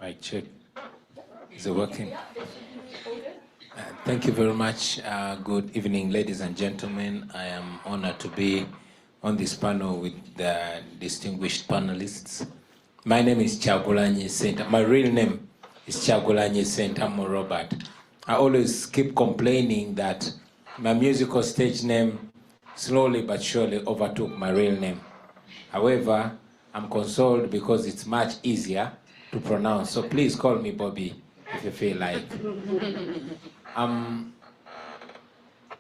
Right, check. Is it working? Yeah, it should be all good. Thank you very much. Good evening, ladies and gentlemen. I am honored to be on this panel with the distinguished panelists. My name is Kyagulanyi Ssentamu. My real name is Kyagulanyi Ssentamu Robert. I always keep complaining that my musical stage name slowly but surely overtook my real name. However, I'm consoled because it's much easier to pronounce. So please call me Bobby if you feel like.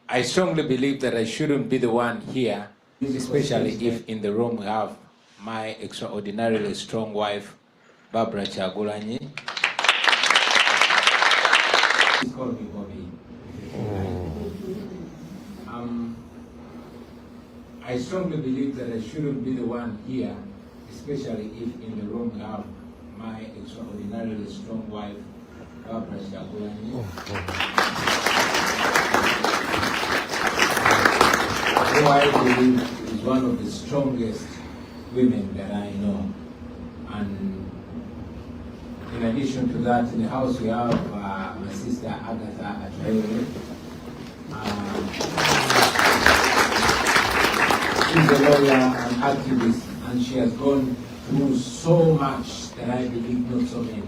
I strongly believe that I shouldn't be the one here, especially if in the room we have my extraordinarily strong wife, Barbara Kyagulanyi. Please call me Bobby. I strongly believe that I shouldn't be the one here, especially if in the room we have my extraordinarily strong wife, Barbara Kyagulanyi. Who I believe is one of the strongest women that I know. And in addition to that, in the house we have my sister Agatha Atreyu. She's a lawyer and activist, and she has gone through so much that I believe not so many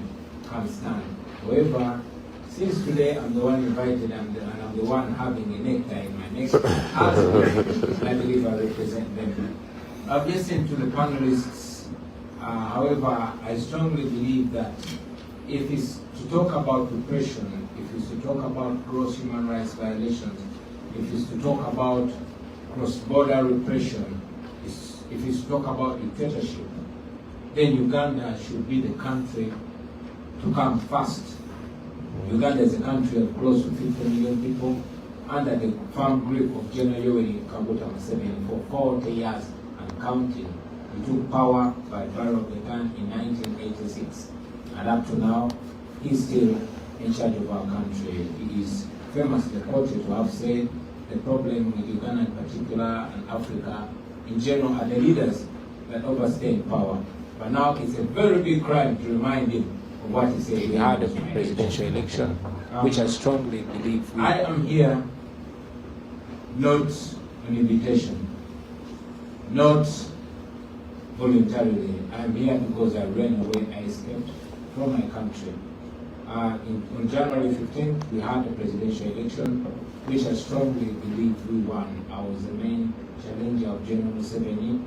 can stand. However, since today I'm the one invited and I'm the one having a nectar in my neck, I believe I represent them. I've listened to the panelists. However, I strongly believe that if it's to talk about repression, if it's to talk about gross human rights violations, if it's to talk about cross-border repression, if it's to talk about dictatorship, then Uganda should be the country to come first. Uganda is a country of close to 50 million people under the firm grip of General Yoweri Kaguta Museveni for 40 years and counting. He took power by barrel of the gun in 1986, and up to now, he's still in charge of our country. He is famously quoted to have said the problem with Uganda in particular and Africa in general are the leaders that overstay in power. But now it's a very big crime to remind him of what he said. We had a presidential election, which I strongly believe I am here not on invitation, not voluntarily. I am here because I ran away, I escaped from my country. On January 15th, we had a presidential election, which I strongly believe we won. I was the main challenger of General Museveni.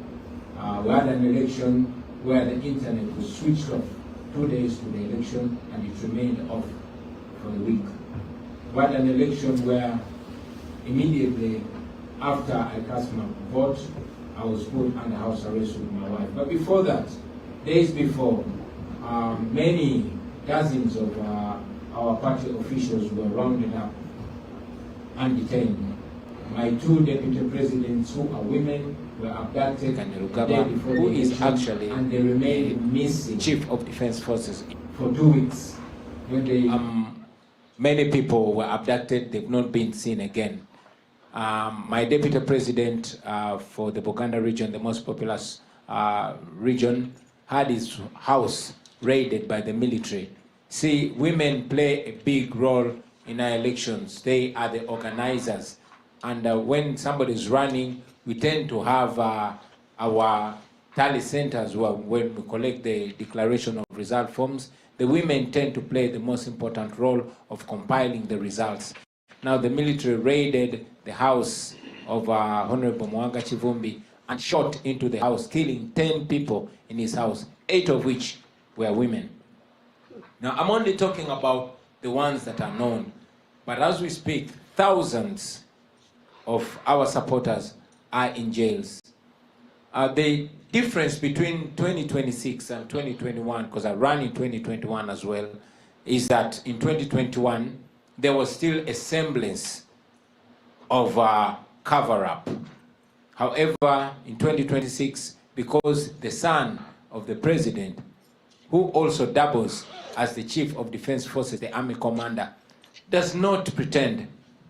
We had an election where the internet was switched off 2 days to the election, and it remained off for a week. We had an election where immediately after I cast my vote, I was put under house arrest with my wife. But before that, days before, many dozens of our party officials were rounded up and detained. My two deputy presidents, who are women, were abducted the day before the election, actually and they remained missing. Chief of Defense Forces For 2 weeks. When they many people were abducted, they've not been seen again. My deputy president for the Buganda region, the most populous region, had his house raided by the military. See, women play a big role in our elections. They are the organizers. And when somebody's running, we tend to have our tally centers where when we collect the declaration of result forms, the women tend to play the most important role of compiling the results. Now the military raided the house of Honorable Muwonge Chivumbi and shot into the house, killing 10 people in his house, 8 of which were women. Now I'm only talking about the ones that are known, but as we speak, thousands of our supporters are in jails. The difference between 2026 and 2021, because I ran in 2021 as well, is that in 2021, there was still a semblance of cover-up. However, in 2026, because the son of the president, who also doubles as the Chief of Defense Forces, the Army Commander, does not pretend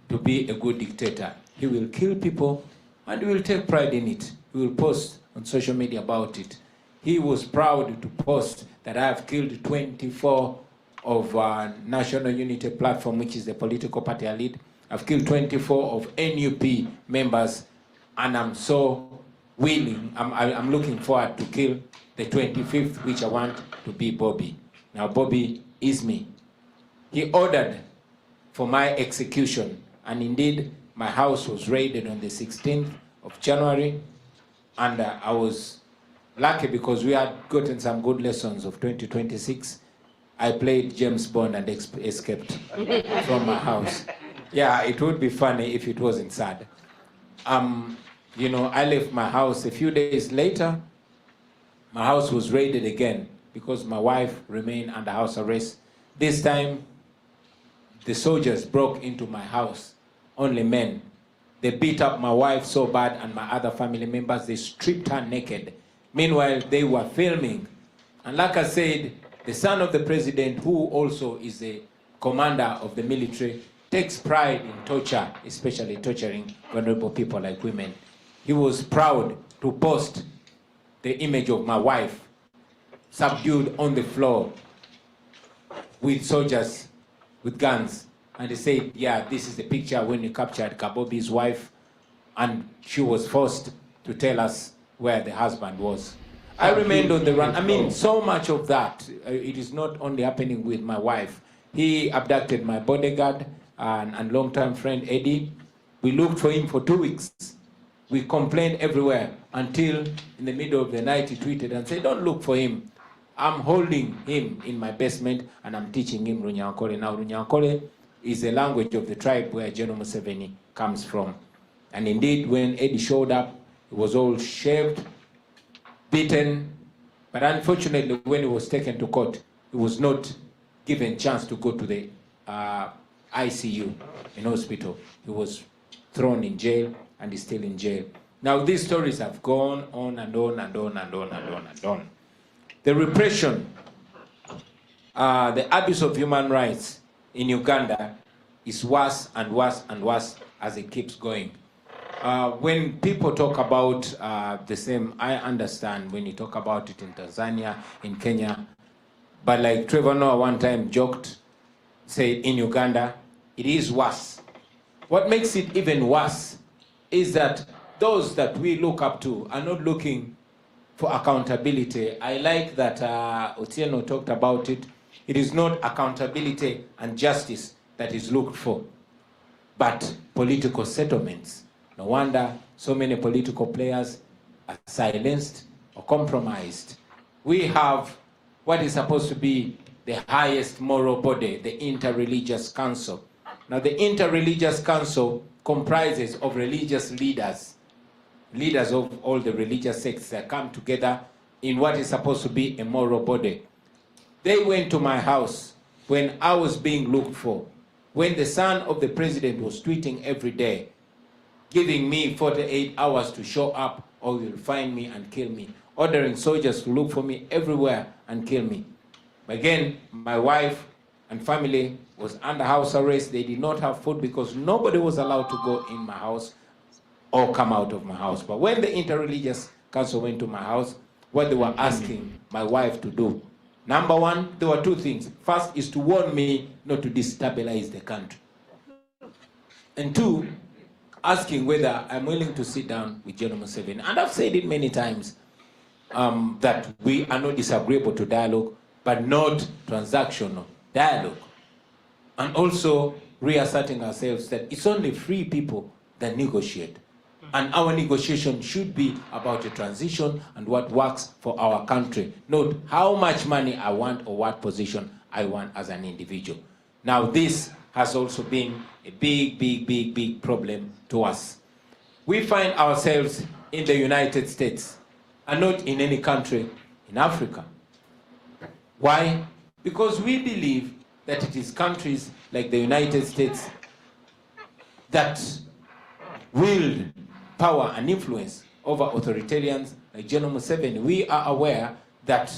to be a good dictator. He will kill people and he will take pride in it. He will post on social media about it. He was proud to post that I have killed 24 of National Unity Platform, which is the political party I lead. I've killed 24 of NUP members, and I'm so willing, I'm looking forward to kill the 25th, which I want to be Bobby. Now Bobby is me. He ordered for my execution, and indeed my house was raided on the 16th of January, and I was lucky because we had gotten some good lessons of 2026. I played James Bond and escaped from my house. Yeah, it would be funny if it wasn't sad. You know, I left my house a few days later. My house was raided again because my wife remained under house arrest. This time, the soldiers broke into my house, only men. They beat up my wife so bad and my other family members, they stripped her naked. Meanwhile, they were filming. And like I said, the son of the president, who also is the commander of the military, takes pride in torture, especially torturing vulnerable people like women. He was proud to post the image of my wife subdued on the floor with soldiers with guns. And he said, yeah, this is the picture when we captured Kabobi's wife, and she was forced to tell us where the husband was. I remained on the run. I mean, so much of that. It is not only happening with my wife. He abducted my bodyguard and long-term friend, Eddie. We looked for him for 2 weeks. We complained everywhere until in the middle of the night he tweeted and said, don't look for him. I'm holding him in my basement and I'm teaching him Runyankole. Now, Runyankole is the language of the tribe where General Museveni comes from. And indeed, when Eddie showed up, he was all shaved, beaten, but unfortunately, when he was taken to court, he was not given a chance to go to the ICU, in hospital. He was thrown in jail and is still in jail. Now these stories have gone on and on and on and on and on and on. The repression, the abuse of human rights in Uganda is worse and worse and worse as it keeps going. When people talk about the same, I understand when you talk about it in Tanzania, in Kenya, but like Trevor Noah one time joked, said in Uganda, it is worse. What makes it even worse is that those that we look up to are not looking for accountability. I like that Otieno talked about it. It is not accountability and justice that is looked for, but political settlements. No wonder so many political players are silenced or compromised. We have what is supposed to be the highest moral body, the Interreligious Council. Now the Interreligious Council comprises of religious leaders, leaders of all the religious sects that come together in what is supposed to be a moral body. They went to my house when I was being looked for, when the son of the president was tweeting every day, giving me 48 hours to show up or you'll find me and kill me, ordering soldiers to look for me everywhere and kill me. Again, my wife and family was under house arrest. They did not have food because nobody was allowed to go in my house or come out of my house. But when the Interreligious Council went to my house, what they were asking my wife to do, number one, there were two things. First is to warn me not to destabilize the country. And two, asking whether I'm willing to sit down with General Museveni. And I've said it many times, that we are not disagreeable to dialogue, but not transactional dialogue. And also reasserting ourselves that it's only free people that negotiate. And our negotiation should be about a transition and what works for our country, not how much money I want or what position I want as an individual. Now this has also been a big problem to us. We find ourselves in the United States and not in any country in Africa. Why? Because we believe that it is countries like the United States that wield power and influence over authoritarians like General Museveni. We are aware that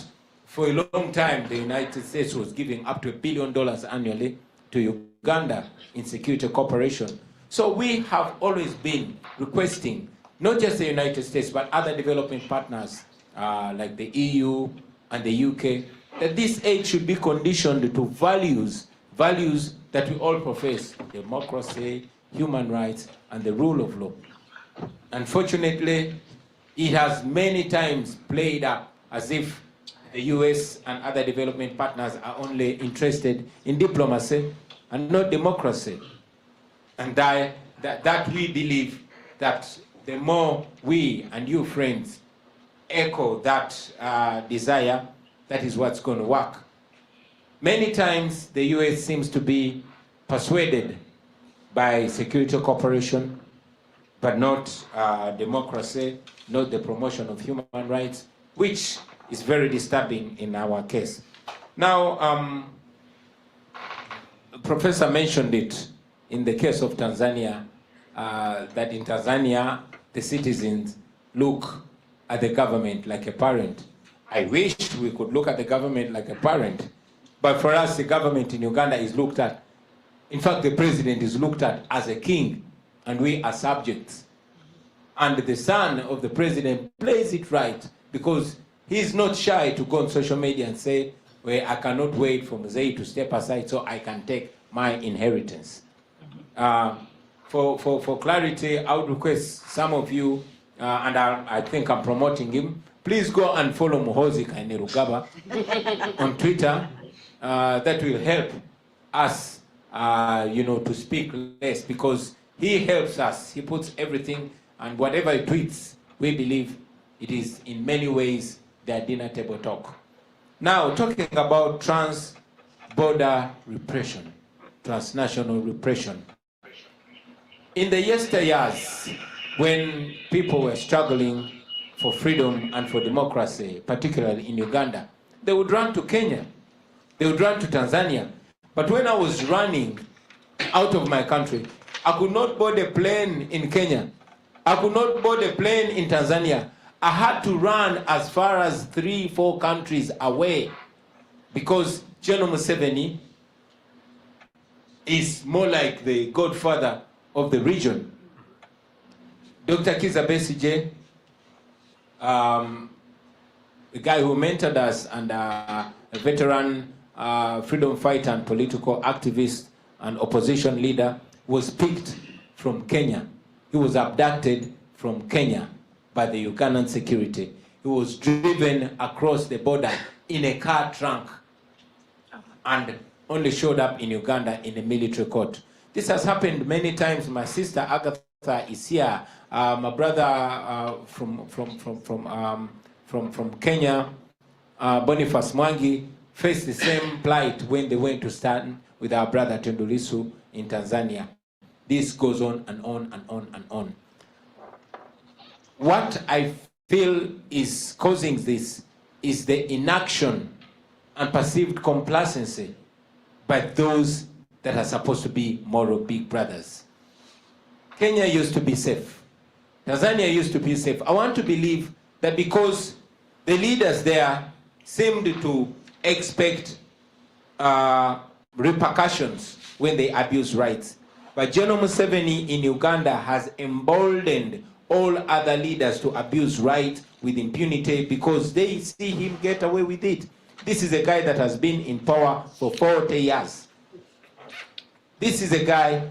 for a long time the United States was giving up to $1 billion annually to Uganda in security cooperation. So we have always been requesting, not just the United States, but other developing partners like the EU and the UK, that this aid should be conditioned to values that we all profess: democracy, human rights, and the rule of law. Unfortunately, it has many times played up as if the US and other development partners are only interested in diplomacy and not democracy. And that we believe that the more we and you friends echo that desire, that is what's going to work. Many times the US seems to be persuaded by security cooperation, but not democracy, not the promotion of human rights, which is very disturbing in our case. Now, Professor mentioned it in the case of Tanzania, that in Tanzania, the citizens look at the government like a parent. I wish we could look at the government like a parent, but for us, the government in Uganda is looked at, in fact, the president is looked at as a king, and we are subjects. And the son of the president plays it right because he's not shy to go on social media and say, well, I cannot wait for Mzee to step aside so I can take my inheritance. For clarity, I would request some of you, and I think I'm promoting him, please go and follow Muhoozi Kainerugaba on Twitter. That will help us, to speak less, because he helps us. He puts everything, and whatever he tweets, we believe it is in many ways their dinner table talk. Now, talking about trans-border repression, transnational repression. In the yesteryears, when people were struggling for freedom and for democracy, particularly in Uganda, they would run to Kenya, they would run to Tanzania, But when I was running out of my country, I could not board a plane in Kenya. I could not board a plane in Tanzania. I had to run as far as 3-4 countries away because General Museveni is more like the godfather of the region. Dr. Kizza Besigye, the guy who mentored us and a veteran freedom fighter and political activist and opposition leader, was picked from Kenya. He was abducted from Kenya by the Ugandan security. He was driven across the border in a car trunk and only showed up in Uganda in a military court. This has happened many times. My sister Agatha is here. My brother from Kenya, Boniface Mwangi, faced the same plight when they went to stand with our brother Tundu Lissu in Tanzania. This goes on and on and on and on. What I feel is causing this is the inaction and perceived complacency by those that are supposed to be moral big brothers. Kenya used to be safe. Tanzania used to be safe. I want to believe that because the leaders there seemed to expect repercussions when they abuse rights. But General Museveni in Uganda has emboldened all other leaders to abuse rights with impunity because they see him get away with it. This is a guy that has been in power for 40 years. This is a guy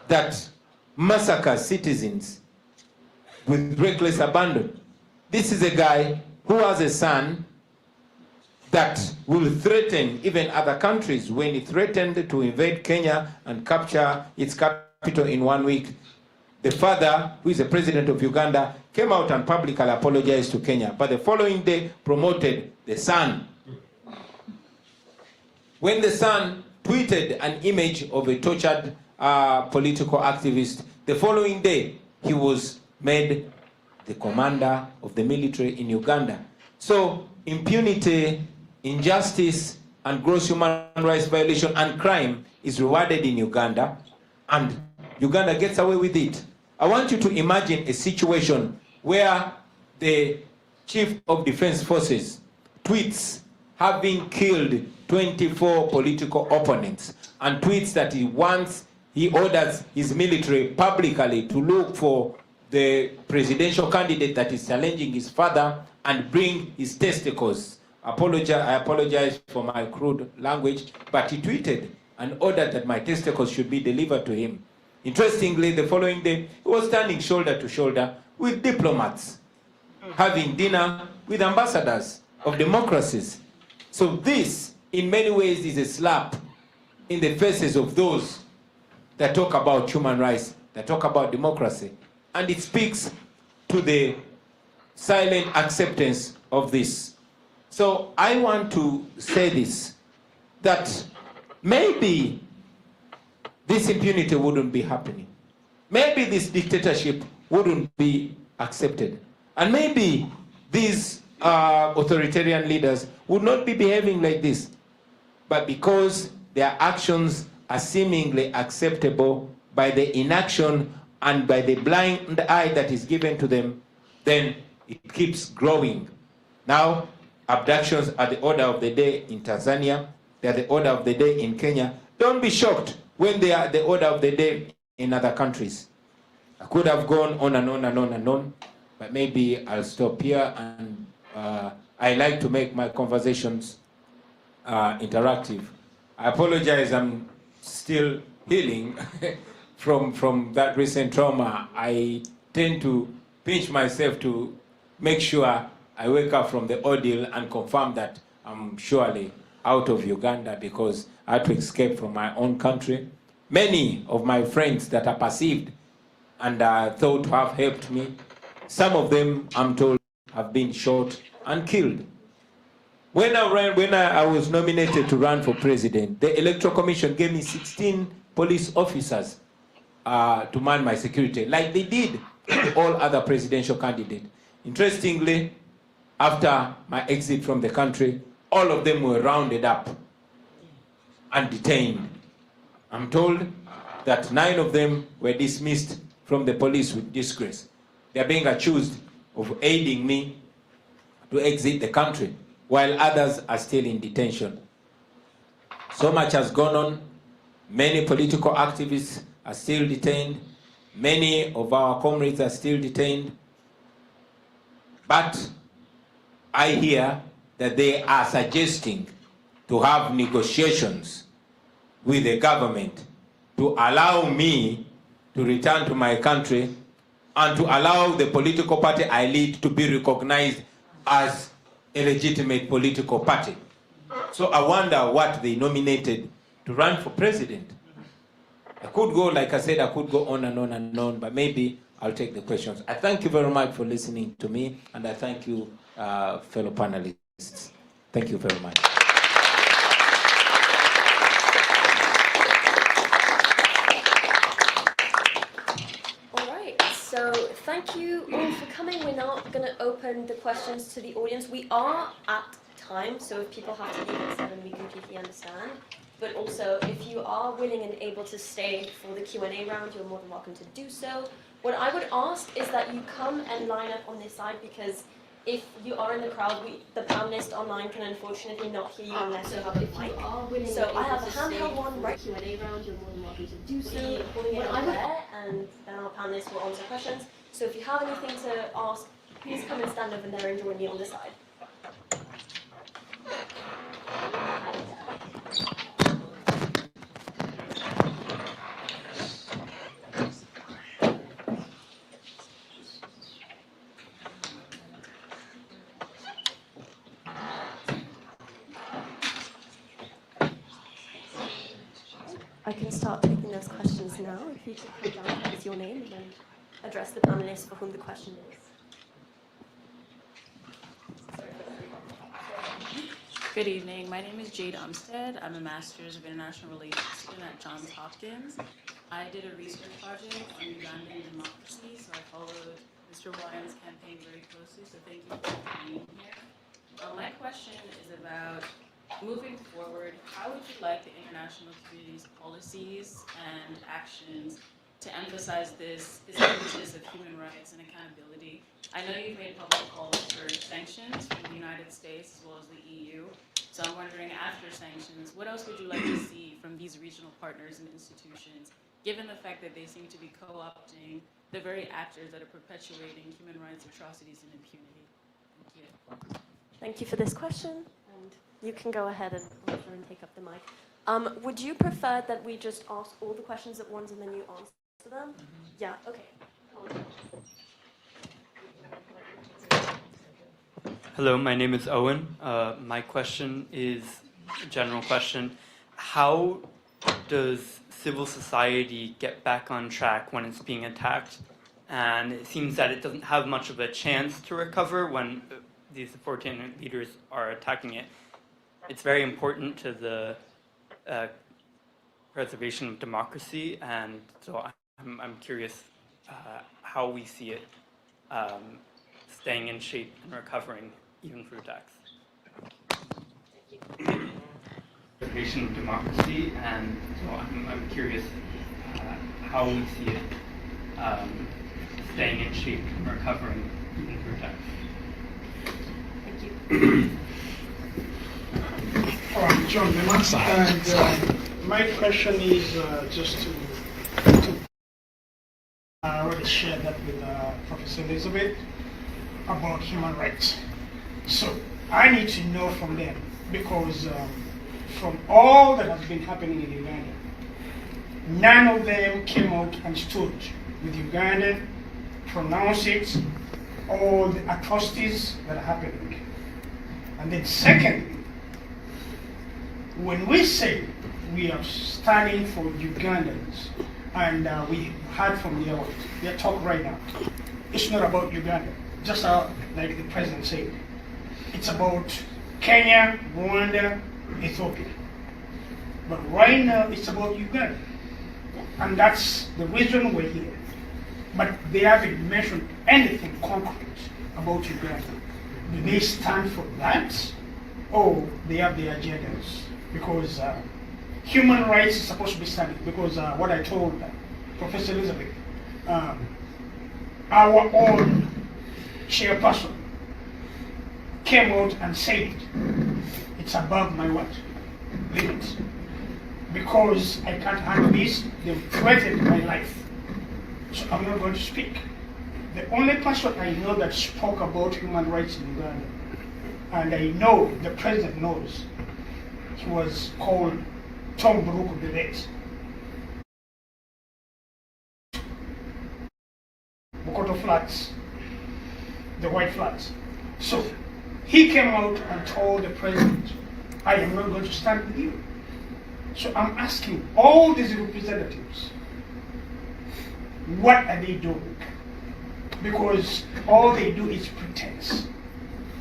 that massacres citizens with reckless abandon. This is a guy who has a son that will threaten even other countries. When he threatened to invade Kenya and capture its capital in 1 week, the father, who is the president of Uganda, came out and publicly apologized to Kenya. But the following day, promoted the son. When the son tweeted an image of a tortured political activist, the following day, he was made the commander of the military in Uganda. So impunity, injustice, and gross human rights violation and crime is rewarded in Uganda, and Uganda gets away with it. I want you to imagine a situation where the chief of defense forces tweets having killed 24 political opponents and tweets that he orders his military publicly to look for the presidential candidate that is challenging his father and bring his testicles. I apologize for my crude language, but he tweeted and ordered that my testicles should be delivered to him. Interestingly, the following day, he was standing shoulder to shoulder with diplomats, having dinner with ambassadors of democracies. So this, in many ways, is a slap in the faces of those that talk about human rights, that talk about democracy. And it speaks to the silent acceptance of this. So I want to say this, that maybe this impunity wouldn't be happening. Maybe this dictatorship wouldn't be accepted. And maybe these authoritarian leaders would not be behaving like this. But because their actions are seemingly acceptable by the inaction and by the blind eye that is given to them, then it keeps growing. Now, abductions are the order of the day in Tanzania. They are the order of the day in Kenya. Don't be shocked when they are the order of the day in other countries. I could have gone on and on and on and on, but maybe I'll stop here. And I like to make my conversations interactive. I apologize, I'm still healing from that recent trauma. I tend to pinch myself to make sure I wake up from the ordeal and confirm that I'm surely out of Uganda because I had to escape from my own country. Many of my friends that are perceived and thought to have helped me, some of them, I'm told, have been shot and killed. When I was nominated to run for president, the Electoral Commission gave me 16 police officers to man my security, like they did with all other presidential candidates. Interestingly, after my exit from the country, all of them were rounded up. and detained. I'm told that 9 of them were dismissed from the police with disgrace. They are being accused of aiding me to exit the country, while others are still in detention. So much has gone on. Many political activists are still detained. Many of our comrades are still detained. But I hear that they are suggesting to have negotiations with the government to allow me to return to my country and to allow the political party I lead to be recognized as a legitimate political party. So I wonder what they nominated to run for president. I could go, like I said, I could go on and on and on, but maybe I'll take the questions. I thank you very much for listening to me, and I thank you, fellow panelists. Thank you very much. So thank you all for coming. We're now going to open the questions to the audience. We are at time, so if people have to leave at 7, we completely understand. But also, if you are willing and able to stay for the Q&A round, you're more than welcome to do so. What I would ask is that you come and line up on this side, because if you are in the crowd, the panelists online can unfortunately not hear you unless you have a mic. So I have a handheld one right Q&A round, you're more than welcome to do so. What I would and then our panelists will answer questions. So if you have anything to ask, please come and stand over there and join me on this side. I can start taking those questions now. If you could come down with your name and then address the panelists for whom the question is. Good evening. My name is Jade Umstead. I'm a Master's of International Relations student at Johns Hopkins. I did a research project on Ugandan democracy, so I followed Mr. Wyon's campaign very closely, so thank you for being here. My question is about moving forward, how would you like the international community's policies and actions to emphasize this emphasis of human rights and accountability? I know you've made public calls for sanctions from the United States as well as the EU. So I'm wondering, after sanctions, what else would you like to see from these regional partners and institutions, given the fact that they seem to be co-opting the very actors that are perpetuating human rights atrocities and impunity? Thank you. Thank you for this question. And you can go ahead and answer and take up the mic. Would you prefer that we just ask all the questions at once and then you answer them? Yeah, okay. Hello, my name is Owen. My question is a general question. How does civil society get back on track when it's being attacked? And it seems that it doesn't have much of a chance to recover when these authoritarian leaders are attacking it. It's very important to the preservation of democracy, and so I'm curious how we see it staying in shape and recovering even through attacks. Preservation of democracy, and so I'm curious how we see it staying in shape and recovering even through attacks. Thank you. John Lema, and my question is just to I already shared that with Professor Elizabeth about human rights. So I need to know from them, because from all that has been happening in Uganda, none of them came out and stood with Uganda, pronounced it, all the atrocities that are happening. And then secondly, when we say we are standing for Ugandans, and we heard from their talk right now, it's not about Uganda, just like the president said. It's about Kenya, Rwanda, Ethiopia. But right now, it's about Uganda. And that's the reason we're here. But they haven't mentioned anything concrete about Uganda. Do they stand for that? Or they have their agendas? Because human rights is supposed to be studied because what I told Professor Elizabeth, our own chairperson came out and said it's above my limit because I can't handle this. They've threatened my life, so I'm not going to speak. The only person I know that spoke about human rights in Uganda, and I know the president knows, he was called Tom Brook the Late. Bukoto flats, the white flats. So he came out and told the president, I am not going to stand with you. So I'm asking all these representatives, what are they doing? Because all they do is pretense.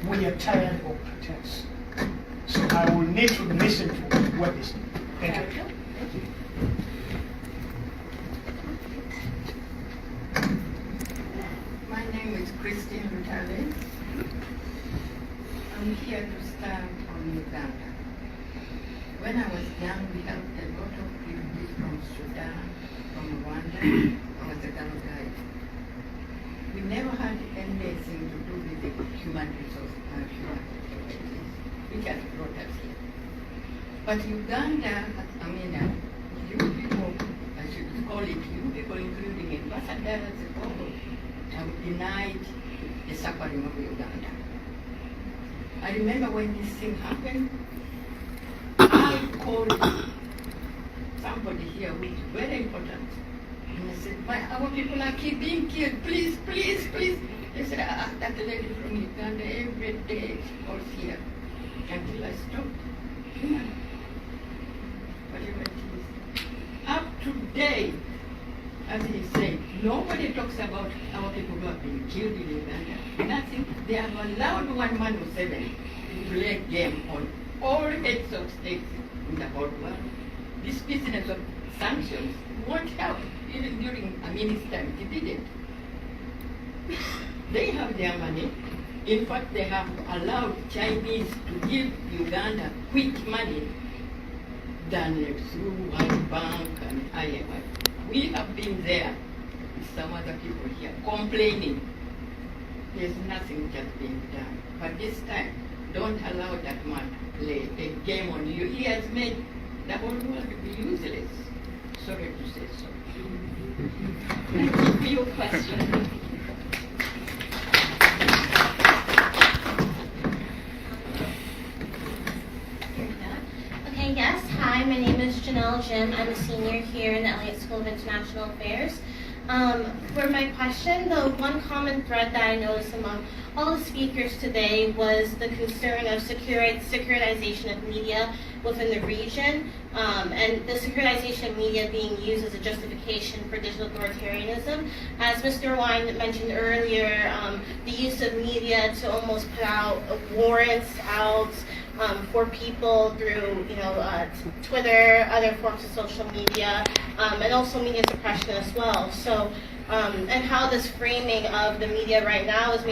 We are tired of pretense. So I will need to listen to what they say. Thank you. My name is Christine Rutale. I'm here to stand on Uganda. When I was young, we helped a lot of refugees from Sudan, from Rwanda. I was a girl guide. We never had anything to do with the human resources, which has brought us here. But Uganda, you people, I should call it you people, including ambassadors, have denied the suffering of Uganda. I remember when this thing happened, I called somebody here, which is very important. And I said, our people are being killed, please, please, please. They said, that lady from Uganda every day calls here until I stopped. Whatever it is. Up to date, as he said, nobody talks about our people who have been killed in Uganda. Nothing. They have allowed one man or seven to play game on all heads of states in the whole world. This business of sanctions won't help. Even during Amini's time, it didn't. They have their money. In fact, they have allowed Chinese to give Uganda quick money than through World Bank and IMF. We have been there with some other people here complaining. There's nothing which has been done. But this time, don't allow that man to play a game on you. He has made the whole world useless. Sorry to say so. Thank you for your question. Okay, yes. Hi, my name is Janelle Jim. I'm a senior here in the Elliott School of International Affairs. For my question, the one common thread that I noticed among all the speakers today was the concern of securitization of media within the region, and the securitization of media being used as a justification for digital authoritarianism. As Mr. Wine mentioned earlier, the use of media to almost put out warrants out for people through, Twitter, other forms of social media, and also media suppression as well. So, and how this framing of the media right now is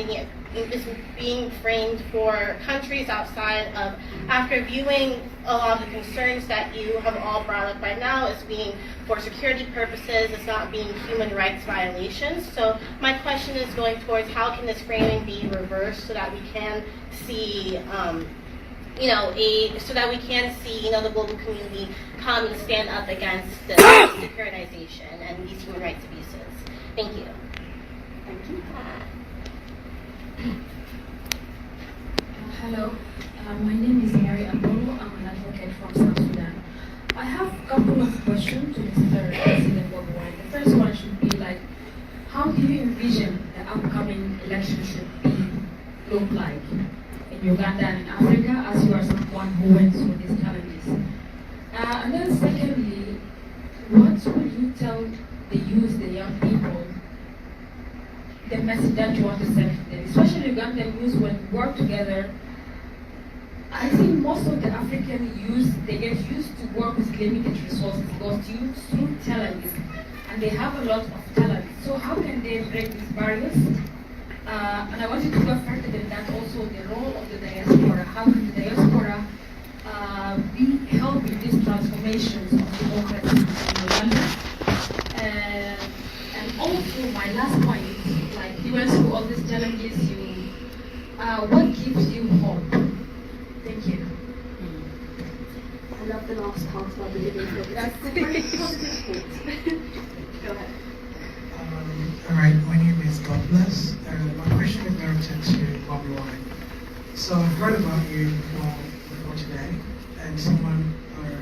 being framed for countries outside of, after viewing a lot of the concerns that you have all brought up right now as being for security purposes, as not being human rights violations. So my question is going towards how can this framing be reversed so that we can see so that we can see, the global community come and stand up against the securitization and these human rights abuses. Thank you. Thank you. Hello, my name is Mary Apollo. I'm an advocate from South Sudan. I have a couple of questions to Mr. President Bobiwine. The first one should be how do you envision the upcoming election should look like in Uganda and in Africa, as you are someone who went through these challenges? And then secondly, what would you tell the youth, the young people, the message that you want to send to them, especially Ugandan youth when we work together? I think most of the African youth, they get used to work with limited resources because you through challenges, and they have a lot of talent. So how can they break these barriers? And I wanted to go further than that also, the role of the diaspora. How can the diaspora be helping these transformations of democracy in Uganda. And also my last point, like you went through all these challenges, what gives you hope? Thank you. I love the last part about the living hope. That's a very positive point. Go ahead. All right, my name is God Bless. My question is directed to Bobiwine. So I've heard about you before today, and someone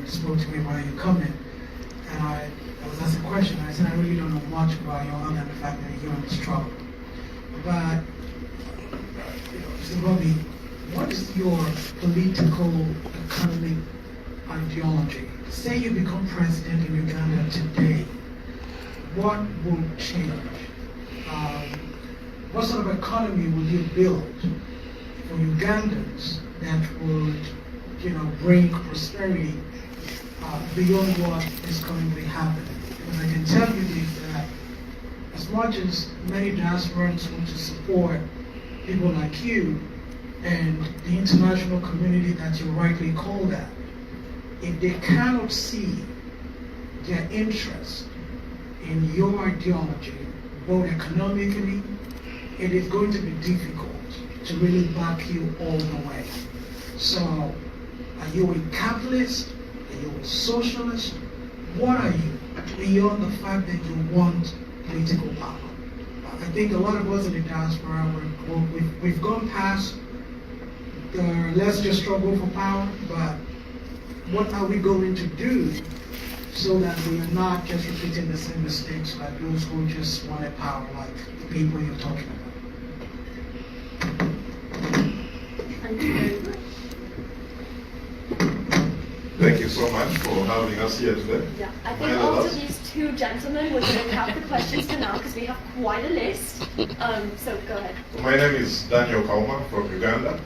spoke to me about your comment, and I was asked a question. I said I really don't know much about you other than the fact that you're in this trouble. But Mr. Bobby, what is your political, economic ideology? Say you become president in Uganda today. What will change? What sort of economy will you build for Ugandans that would, bring prosperity beyond what is currently happening? Because I can tell you this, that as much as many diasporans want to support people like you and the international community that you rightly call that, if they cannot see their interest in your ideology, both economically, it is going to be difficult to really back you all the way. So, are you a capitalist? Are you a socialist? What are you, beyond the fact that you want political power? I think a lot of us in the diaspora, we've gone past the let's just struggle for power, but what are we going to do so that we are not just repeating the same mistakes like those who just wanted power, like the people you're talking about? Thank you very much. Thank you so much for having us here today. Yeah, I think after these two gentlemen, we're going to cap the questions for now because we have quite a list. So go ahead. My name is Daniel Kauma from Uganda,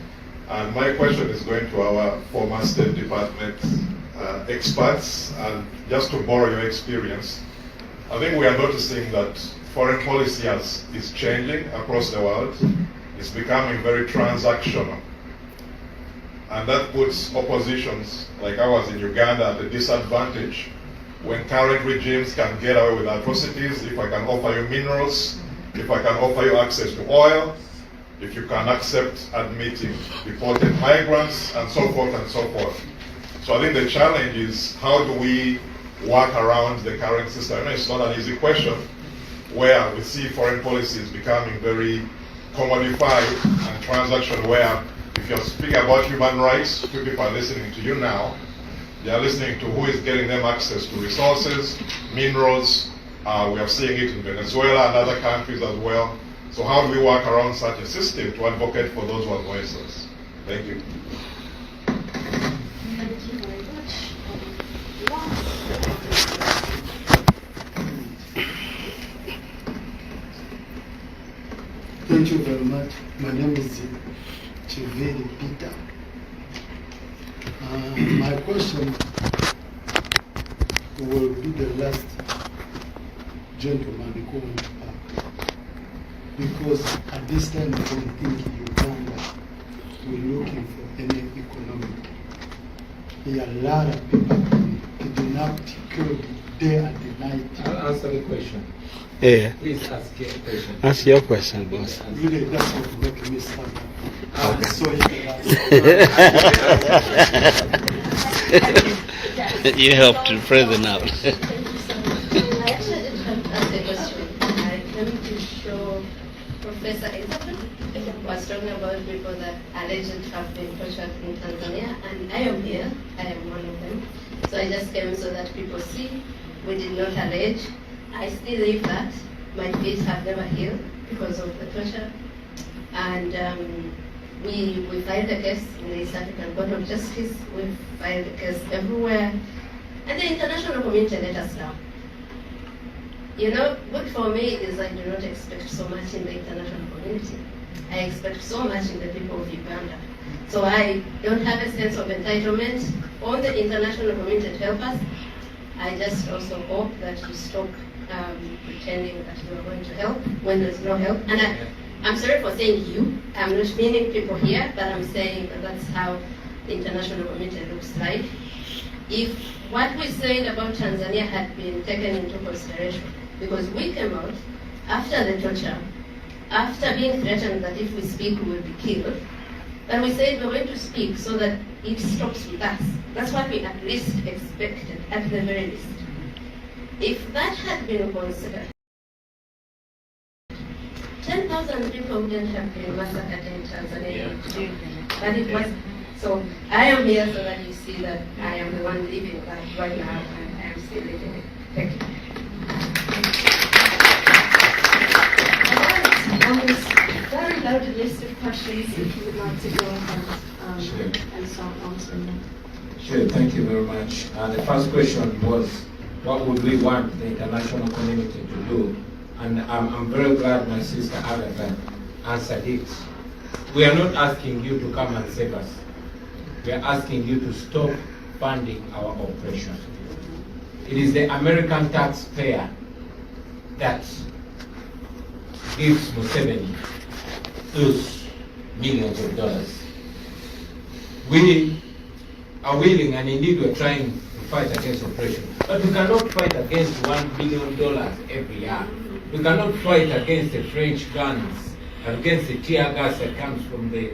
and my question is going to our former State Department experts. And just to borrow your experience, I think we are noticing that foreign policy is changing across the world. It's becoming very transactional. And that puts oppositions like ours in Uganda at a disadvantage when current regimes can get away with atrocities. If I can offer you minerals, if I can offer you access to oil, if you can accept admitting deported migrants, and so forth and so forth. So I think the challenge is how do we work around the current system? I know it's not an easy question, where we see foreign policies becoming very commodified and transactional, where if you're speaking about human rights, few people are listening to you now. They are listening to who is getting them access to resources, minerals. We are seeing it in Venezuela and other countries as well. So how do we work around such a system to advocate for those who are voiceless? Thank you. Thank you very much. Thank you very much. My name is Chiviri Peter. My question will be the last gentleman who went back. Because at this time I don't think Uganda we're looking for any economic. There are a lot of people kidnapped, killed day and night. I'll answer the question. Yeah. Please ask your question. Ask your question, boss. Really, that's what makes me stand up. I'm sorry. You helped the president out. I actually didn't have to ask a question. I came to show Professor Elizabeth was talking about people that allegedly have been tortured in Tanzania, and I am here. I am one of them. So I just came so that people see we did not allege. I still live that. My feet have never healed because of the torture. And we filed a case in the East African Court of Justice. We filed a case everywhere. And the international community let us down. You know, good for me is I do not expect so much in the international community. I expect so much in the people of Uganda. So I don't have a sense of entitlement on the international community to help us. I just also hope that you stop pretending that you are going to help when there's no help. And I'm sorry for saying you. I'm not meaning people here, but I'm saying that that's how the international community looks like if what we said about Tanzania had been taken into consideration, because we came out after the torture, after being threatened that if we speak we will be killed, but we said we're going to speak so that it stops with us. That's what we at least expected, at the very least. If that had been considered, 10,000 people wouldn't have been massacred in Tanzania. But it was. So I am here so that you see that I am the one living that right now, and I am still living it. Thank you. Very loaded list of questions if you would like to go ahead Sure. and start answering them. Sure, thank you very much. The first question was, what would we want the international community to do? And I'm very glad my sister Agatha answered it. We are not asking you to come and save us. We are asking you to stop funding our oppression. It is the American taxpayer that gives Museveni those millions of dollars. We are willing, and indeed we are trying to fight against oppression, but we cannot fight against $1 billion every year. We cannot fight against the French guns, against the tear gas that comes from the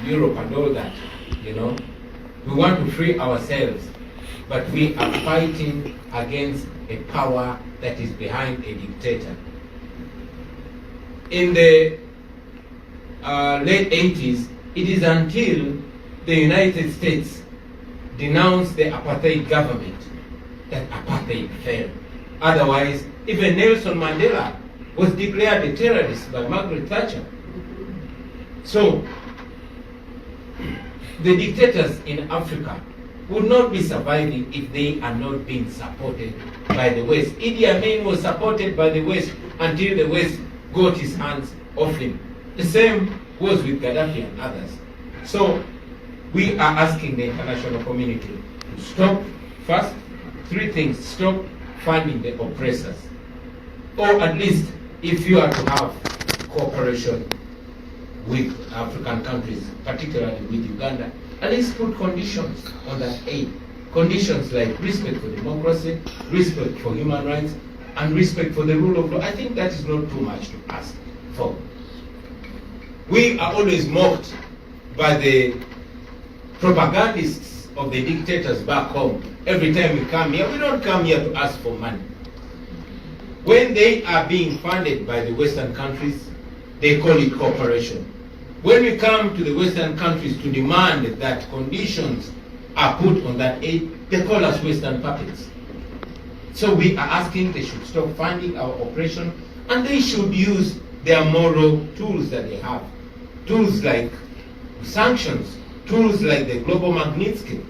Europe and all that, you know. We want to free ourselves, but we are fighting against a power that is behind a dictator. In the late 80s, it is until the United States denounced the apartheid government that apartheid fell. Otherwise, even Nelson Mandela was declared a terrorist by Margaret Thatcher. So, the dictators in Africa would not be surviving if they are not being supported by the West. Idi Amin was supported by the West until the West got his hands off him. The same was with Gaddafi and others. So, we are asking the international community to stop, first, three things: stop funding the oppressors. Or at least, if you are to have cooperation with African countries, particularly with Uganda, at least put conditions on that aid. Conditions like respect for democracy, respect for human rights, and respect for the rule of law. I think that is not too much to ask for. We are always mocked by the propagandists of the dictators back home. Every time we come here, we don't come here to ask for money. When they are being funded by the Western countries, they call it cooperation. When we come to the Western countries to demand that conditions are put on that aid, they call us Western puppets. So we are asking they should stop funding our oppression, and they should use their moral tools that they have. Tools like sanctions, tools like the global Magnitsky,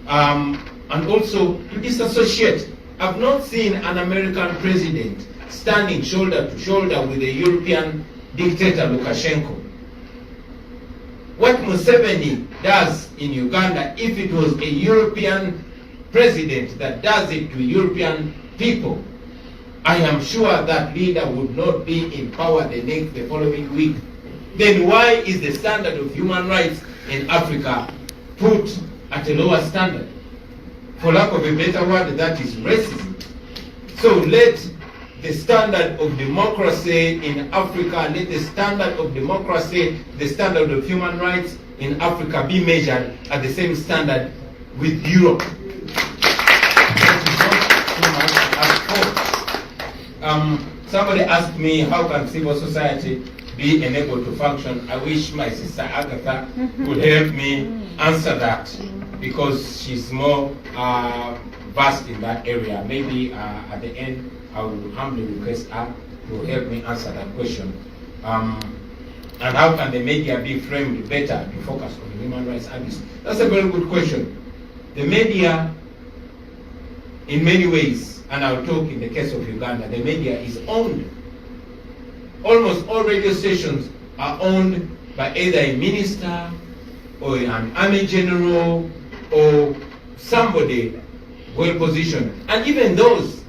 and also to disassociate. I've not seen an American president standing shoulder to shoulder with a European dictator, Lukashenko. What Museveni does in Uganda, if it was a European president that does it to European people, I am sure that leader would not be in power the following week. Then why is the standard of human rights in Africa put at a lower standard? For lack of a better word, that is racism. So let the standard of democracy in Africa, let the standard of democracy, the standard of human rights in Africa be measured at the same standard with Europe. Somebody asked me, how can civil society be enabled to function? I wish my sister Agatha would help me answer that, because she's more vast in that area. Maybe at the end, I will humbly request her to help me answer that question. And how can the media be framed better to focus on human rights abuse? That's a very good question. The media, in many ways, and I'll talk in the case of Uganda, the media is owned. Almost all radio stations are owned by either a minister or an army general or somebody well positioned. And even those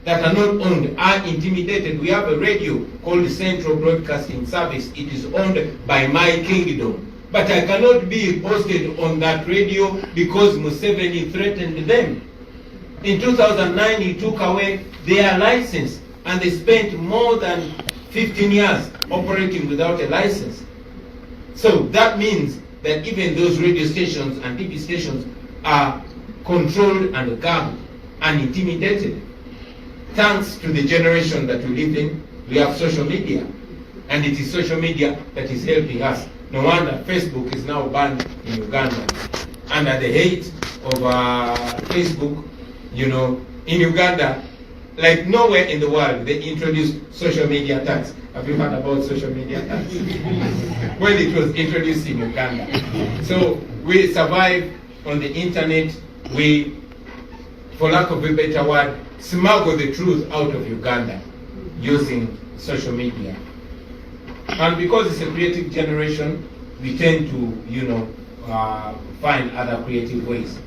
that are not owned are intimidated. We have a radio called the Central Broadcasting Service. It is owned by my kingdom. But but I cannot be hosted on that radio because Museveni threatened them. In 2009, he took away their license, and they spent more than 15 years operating without a license. So that means that even those radio stations and TV stations are controlled and guarded and intimidated. Thanks to the generation that we live in, we have social media. And it is social media that is helping us. No wonder Facebook is now banned in Uganda. Under the hate of Facebook, you know, in Uganda, like nowhere in the world, they introduced social media tax. Have you heard about social media tax? Well, it was introduced in Uganda. So we survive on the internet. We, for lack of a better word, smuggle the truth out of Uganda using social media. And because it's a creative generation, we tend to, you know, find other creative ways.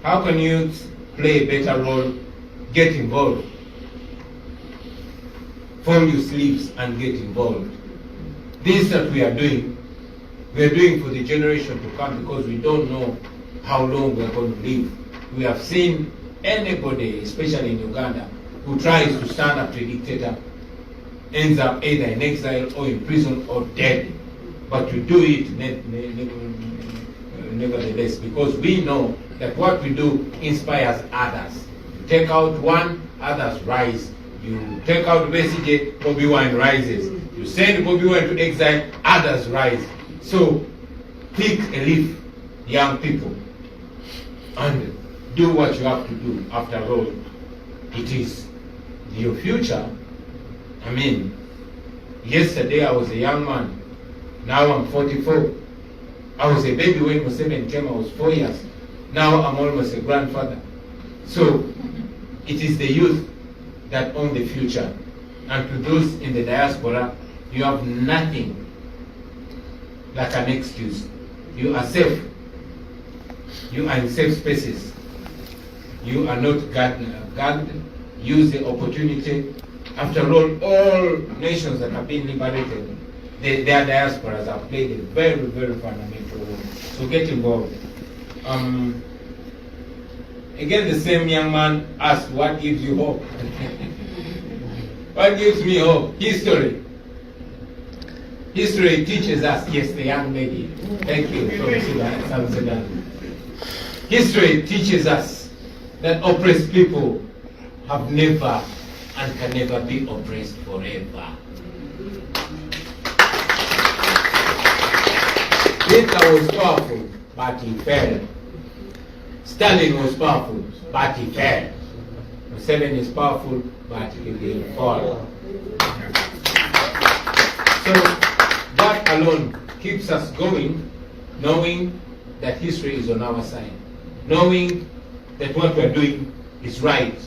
How can youth play a better role? Get involved. Fold your sleeves and get involved. This that we are doing for the generation to come, because we don't know how long we're going to live. We have seen anybody, especially in Uganda, who tries to stand up to a dictator ends up either in exile or in prison or dead. But we do it nevertheless, because we know that what we do inspires others. You take out one, others rise. You take out Besigye, Bobiwine rises. You send Bobiwine to exile, others rise. So pick a leaf, young people, and do what you have to do. After all, it is your future. I mean, yesterday I was a young man. Now I'm 44. I was a baby when Museveni came, I was 4 years. Now I'm almost a grandfather. So it is the youth that own the future. And to those in the diaspora, you have nothing like an excuse. You are safe. You are in safe spaces. You are not guarded. Use the opportunity. After all nations that have been liberated, their diasporas have played a very, very fundamental role. So get involved. Again, the same young man asked, what gives you hope? What gives me hope? History. History teaches us, yes, the young lady. Thank you from South Sudan. History teaches us that oppressed people have never and can never be oppressed forever. Hitler was powerful, but he fell. Stalin was powerful, but he fell. Museveni is powerful, but he will fall. So that alone keeps us going, knowing that history is on our side, knowing that what we're doing is right.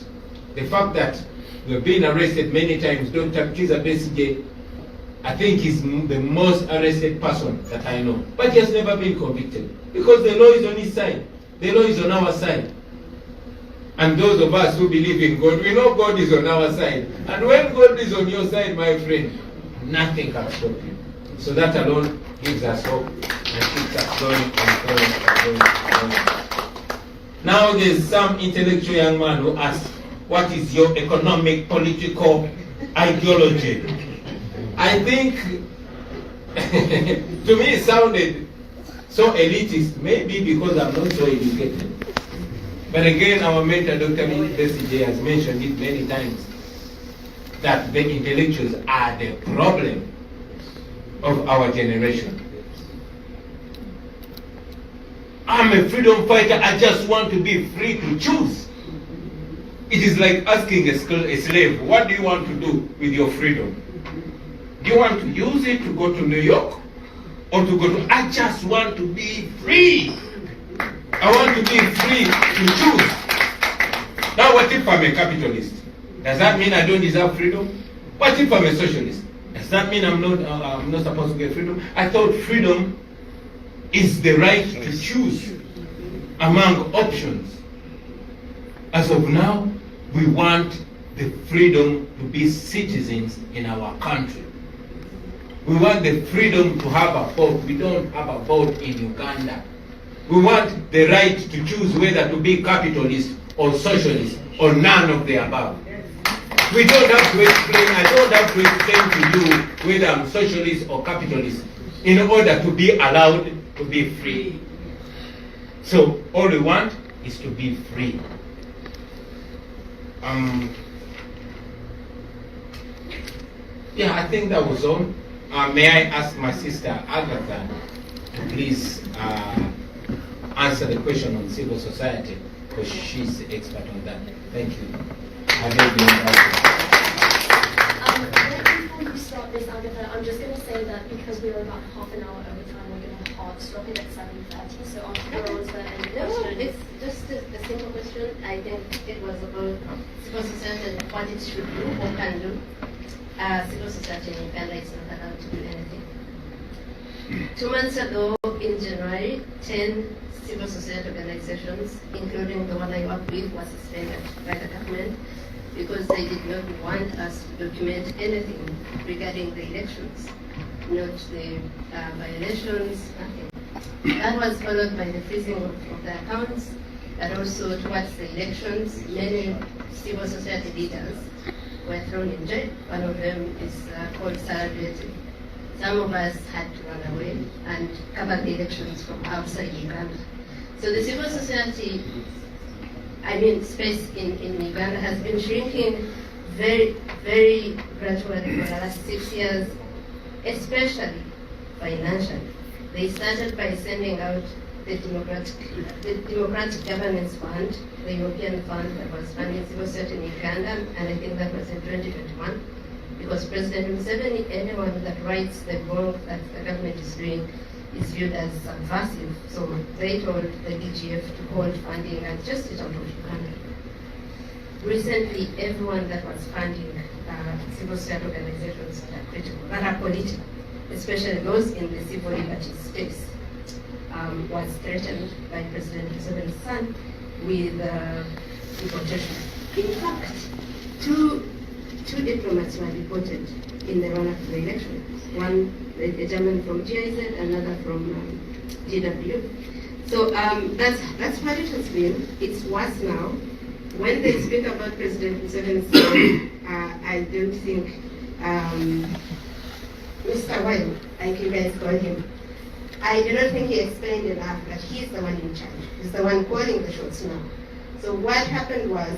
The fact that we've been arrested many times, Dr. Kiza Besigye, I think he's the most arrested person that I know. But he has never been convicted because the law is on his side. The law is on our side. And those of us who believe in God, we know God is on our side. And when God is on your side, my friend, nothing can stop you. So that alone gives us hope and keeps us going and going and going and going. Now there's some intellectual young man who asks, what is your economic, political ideology? I think, to me it sounded so elitist, maybe because I'm not so educated. But again, our mentor, Dr. Besigye, has mentioned it many times, that the intellectuals are the problem of our generation. I'm a freedom fighter, I just want to be free to choose. It is like asking a slave, what do you want to do with your freedom? Do you want to use it to go to New York? Or to go to, I just want to be free. I want to be free to choose. Now what if I'm a capitalist? Does that mean I don't deserve freedom? What if I'm a socialist? Does that mean I'm not supposed to get freedom? I thought freedom is the right to choose among options. As of now, we want the freedom to be citizens in our country. We want the freedom to have a vote. We don't have a vote in Uganda. We want the right to choose whether to be capitalist or socialist or none of the above. We don't have to explain, I don't have to explain to you whether I'm socialist or capitalist in order to be allowed to be free. So all we want is to be free. Yeah, I think that was all. May I ask my sister Agatha to please answer the question on civil society, because she's the expert on that. Thank you. Before you start this, Agatha, I'm just going to say that because we are about half an hour over time, we're going to hard stop it at 7:30. So I'll answer any question. It's just a simple question. I think it was about civil society and what it should do or can do. Civil society in Uganda is not allowed to do anything. 2 months ago, in January, 10 civil society organizations, including the one I work with, was suspended by the government because they did not want us to document anything regarding the elections, not the by-elections, nothing. That was followed by the freezing of the accounts, but also towards the elections, many civil society leaders were thrown in jail. One of them is called Celebrated. Some of us had to run away and cover the elections from outside Uganda. So the civil society, space in Uganda has been shrinking very, very gradually for the last 6 years, especially financially. They started by sending out the Democratic Governance Fund, the European fund that was funding civil society in Uganda, and I think that was in 2021, because President Museveni, anyone that writes the wrong that the government is doing is viewed as subversive. So they told the DGF to hold funding and just get out of Uganda. Recently, everyone that was funding civil society organizations that are critical, that are political, especially those in the civil liberties space, was threatened by President Museveni's son with deportation. In fact, two diplomats were deported in the run-up to the election. One, a German from GIZ, another from GW. So that's what it has been. It's worse now. When they speak about President Museveni's son, I don't think Mr. Wine, like you guys call him, I do not think he explained enough that he's the one in charge. He's the one calling the shots now. So what happened was,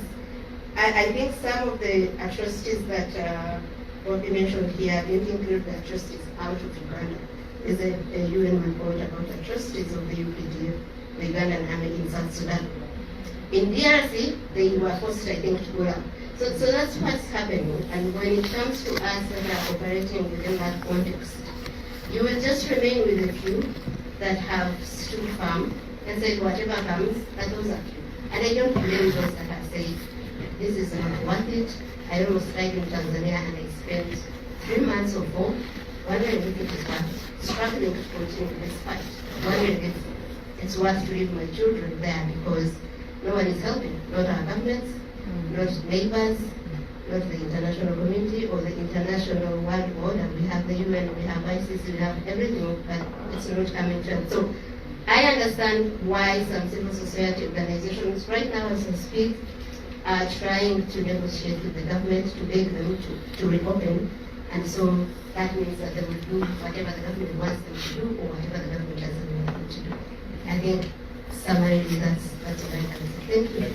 I think some of the atrocities that Bobby mentioned here didn't include the atrocities out of Uganda. There's a UN report about atrocities of the UPDF, the Ugandan army in South Sudan. In DRC, they were forced, I think, to go out. So that's what's happening. And when it comes to us that are operating within that context, you will just remain with a few that have stood firm and said whatever comes, that those are few. And I don't blame those that have said, this is not worth it. I almost died in Tanzania and I spent 3 months or 4 wondering if it is worth it, struggling to continue this fight, wondering if it's worth to leave my children there because no one is helping, not our governments, not neighbors, not the international community or the international world order. We have the UN, we have ICC, we have everything, but it's not coming to us. So I understand why some civil society organizations right now as I speak are trying to negotiate with the government to beg them to reopen. And so that means that they will do whatever the government wants them to do or whatever the government doesn't want them to do. I think summarily that's what I can say. Thank you.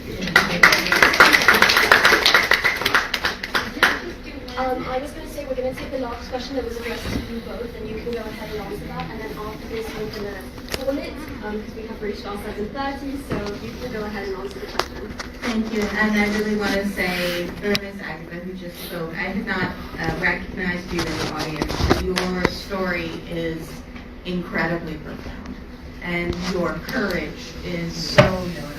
I was going to say we're going to take the last question that was addressed to you both, and you can go ahead and answer that. And then after this, we're going to call it because we have reached our 7:30. So you can go ahead and answer the question. Thank you. And I really want to say, Ms. Agatha, who just spoke, I had not recognized you in the audience. Your story is incredibly profound, and your courage is so notable.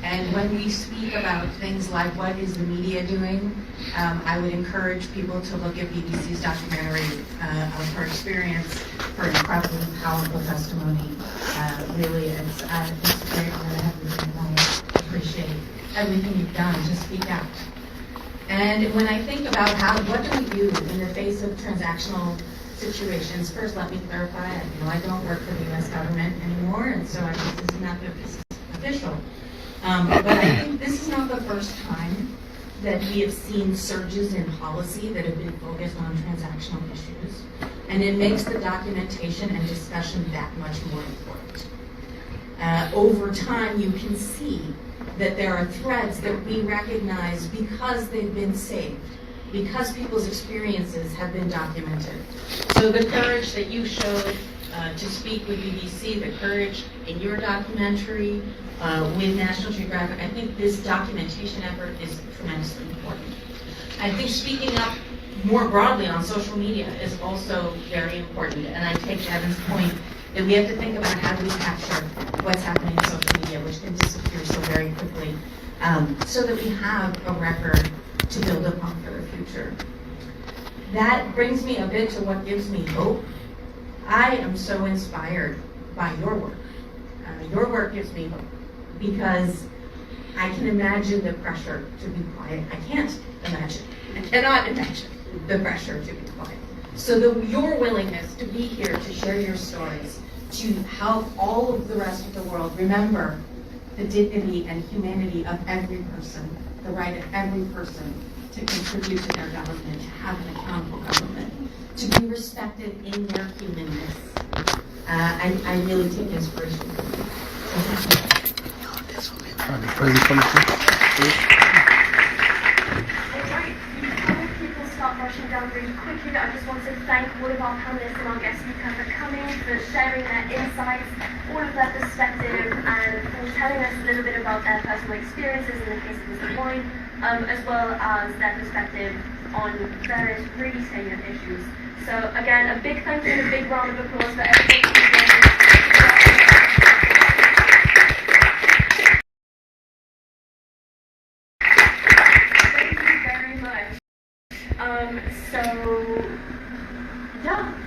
And when we speak about things like what is the media doing, I would encourage people to look at BBC's documentary of her experience, her incredibly powerful testimony. Really, it's a great honor to have you here, and I appreciate everything you've done to speak out. And when I think about what do we do in the face of transactional situations. First, let me clarify, I don't work for the U.S. government anymore, and so I guess this is not official. But I think this is not the first time that we have seen surges in policy that have been focused on transactional issues, and it makes the documentation and discussion that much more important. Over time, you can see that there are threads that we recognize because they've been saved, because people's experiences have been documented. So the courage that you showed to speak with BBC, the courage in your documentary with National Geographic, I think this documentation effort is tremendously important. I think speaking up more broadly on social media is also very important, and I take Devin's point that we have to think about how do we capture what's happening in social media, which can disappear so very quickly, so that we have a record to build upon for the future. That brings me a bit to what gives me hope. I am so inspired by your work. Your work gives me hope because I can imagine the pressure to be quiet. I cannot imagine the pressure to be quiet. So your willingness to be here to share your stories, to help all of the rest of the world remember the dignity and humanity of every person, the right of every person to contribute to their government, to have an accountable government, to be respected in their humanness. I really take inspiration from you. People start rushing down really quickly. I just want to thank all of our panelists and our guest speakers for coming, for sharing their insights, all of their perspective, and for telling us a little bit about their personal experiences in the case of Mr. Wine, as well as their perspective on various really salient issues. So again, a big thank you and a big round of applause for everybody.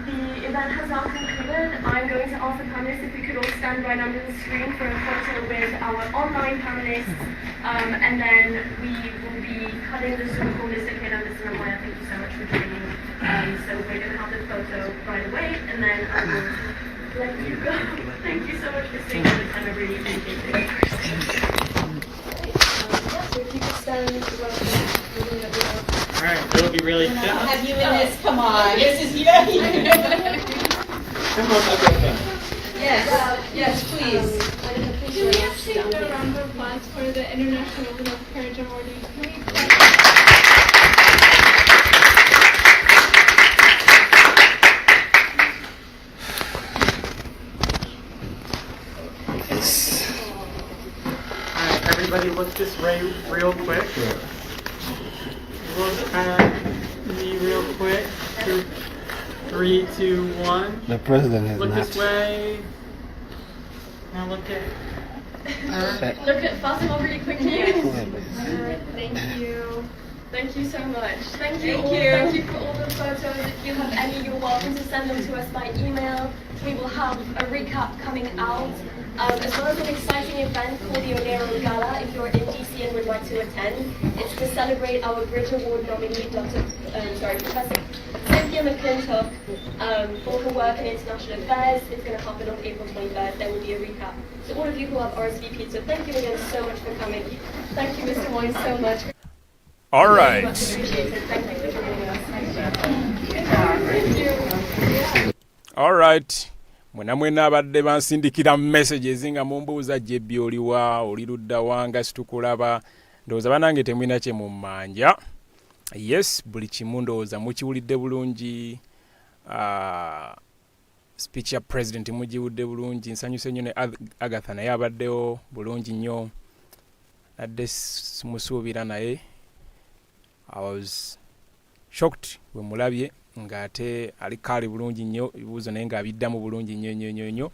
The event has now concluded. I'm going to ask the panelists if we could all stand right under the screen for a photo with our online panelists, and then we will be cutting the Zoom call. Mr. Kid, Mr. Namoya, thank you so much for joining. So we're going to have the photo right away, and then I will let you go. Thank you so much for staying for the time. I really appreciate it. So if you could stand right. All right, it'll be really quick. Have you in this? Come on. This is you. Come on, Agatha. Yes, please. Can we have take a round of applause for the International Women of Courage awardees? All right, everybody look this way real quick. Look at me real quick. 3, 2, 1. The president has look not. This way. Now look at. Look at Fatima really quickly. Thank you. Thank you so much. Thank you. Thank you for all the photos. If you have any, you're welcome to send them to us by email. We will have a recap coming out, as well as an exciting event called the Onero Gala if you're in DC and would like to attend. It's to celebrate our Bridge Award nominee, Professor Cynthia McClintock, for her work in international affairs. It's going to happen on April 23rd. There will be a recap. So all of you who have RSVP'd, so thank you again so much for coming. Thank you, Mr. Wine, so much. All right. All right. Mwena abadde bansindikira messages nga mumbuuza Jebbi oliwa oli ludda wanga situkulaba ndowooza banange temwina kye mu mmanja. Yes, buli kimu ndowooza mukiwulidde bulungi. Speech ya president mugiwudde bulungi. Nsanyuse nnyo ne Agatha naye abaddewo bulungi nnyo. Nadde simusuubira naye. I was shocked when mulabye ngate ali kali bulungi nnyo ebibuuzo naye nga abiddamu bulungi nnyo.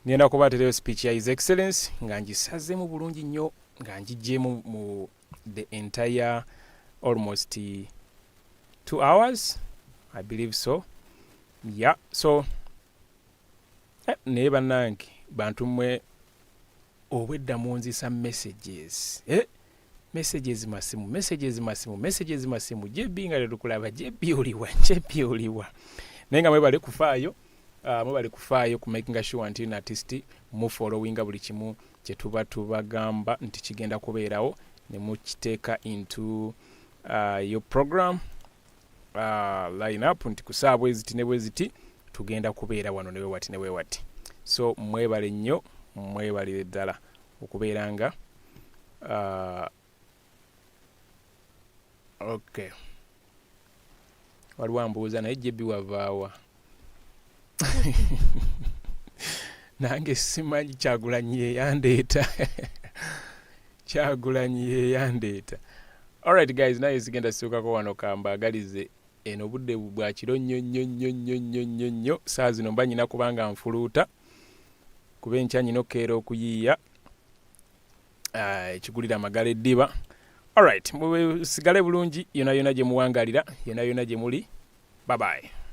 Ngenda kubatereyo speech ya His Excellency nga ngisazeemu bulungi nnyo nga ngigyemu mu the entire almost 2 hours, I believe so. Yeah, so naye bannange bantu mmwe obwedda munzisa messages. Messages masimu. Jebbi nga leero kulaba Jebbi oliwa. naye nga mwebale kufaayo ku making sure nti na artist mu followinga buli kimu kye tuba tubagamba nti kigenda kubeerawo ne mukiteeka into your program line up nti kusaabwe eziti ne bweziti tugenda kubeera wano ne wewati so mwebale nnyo mwebalire ddala okubeera nga okay waliwo ambuuza naye jebi wavaawa nange simanyi Kyagulanyi yeyandeeta alright guys naye zigenda sukako wano kambaagalize eno budde bwa kiro nnyo saa zino mba nyina kubanga nfuluuta kuba enkya nyina okukeera okuyiiya ekigulira amagala eddiba alright musigale bulungi yona gye muwangalira yona gye muli bye bye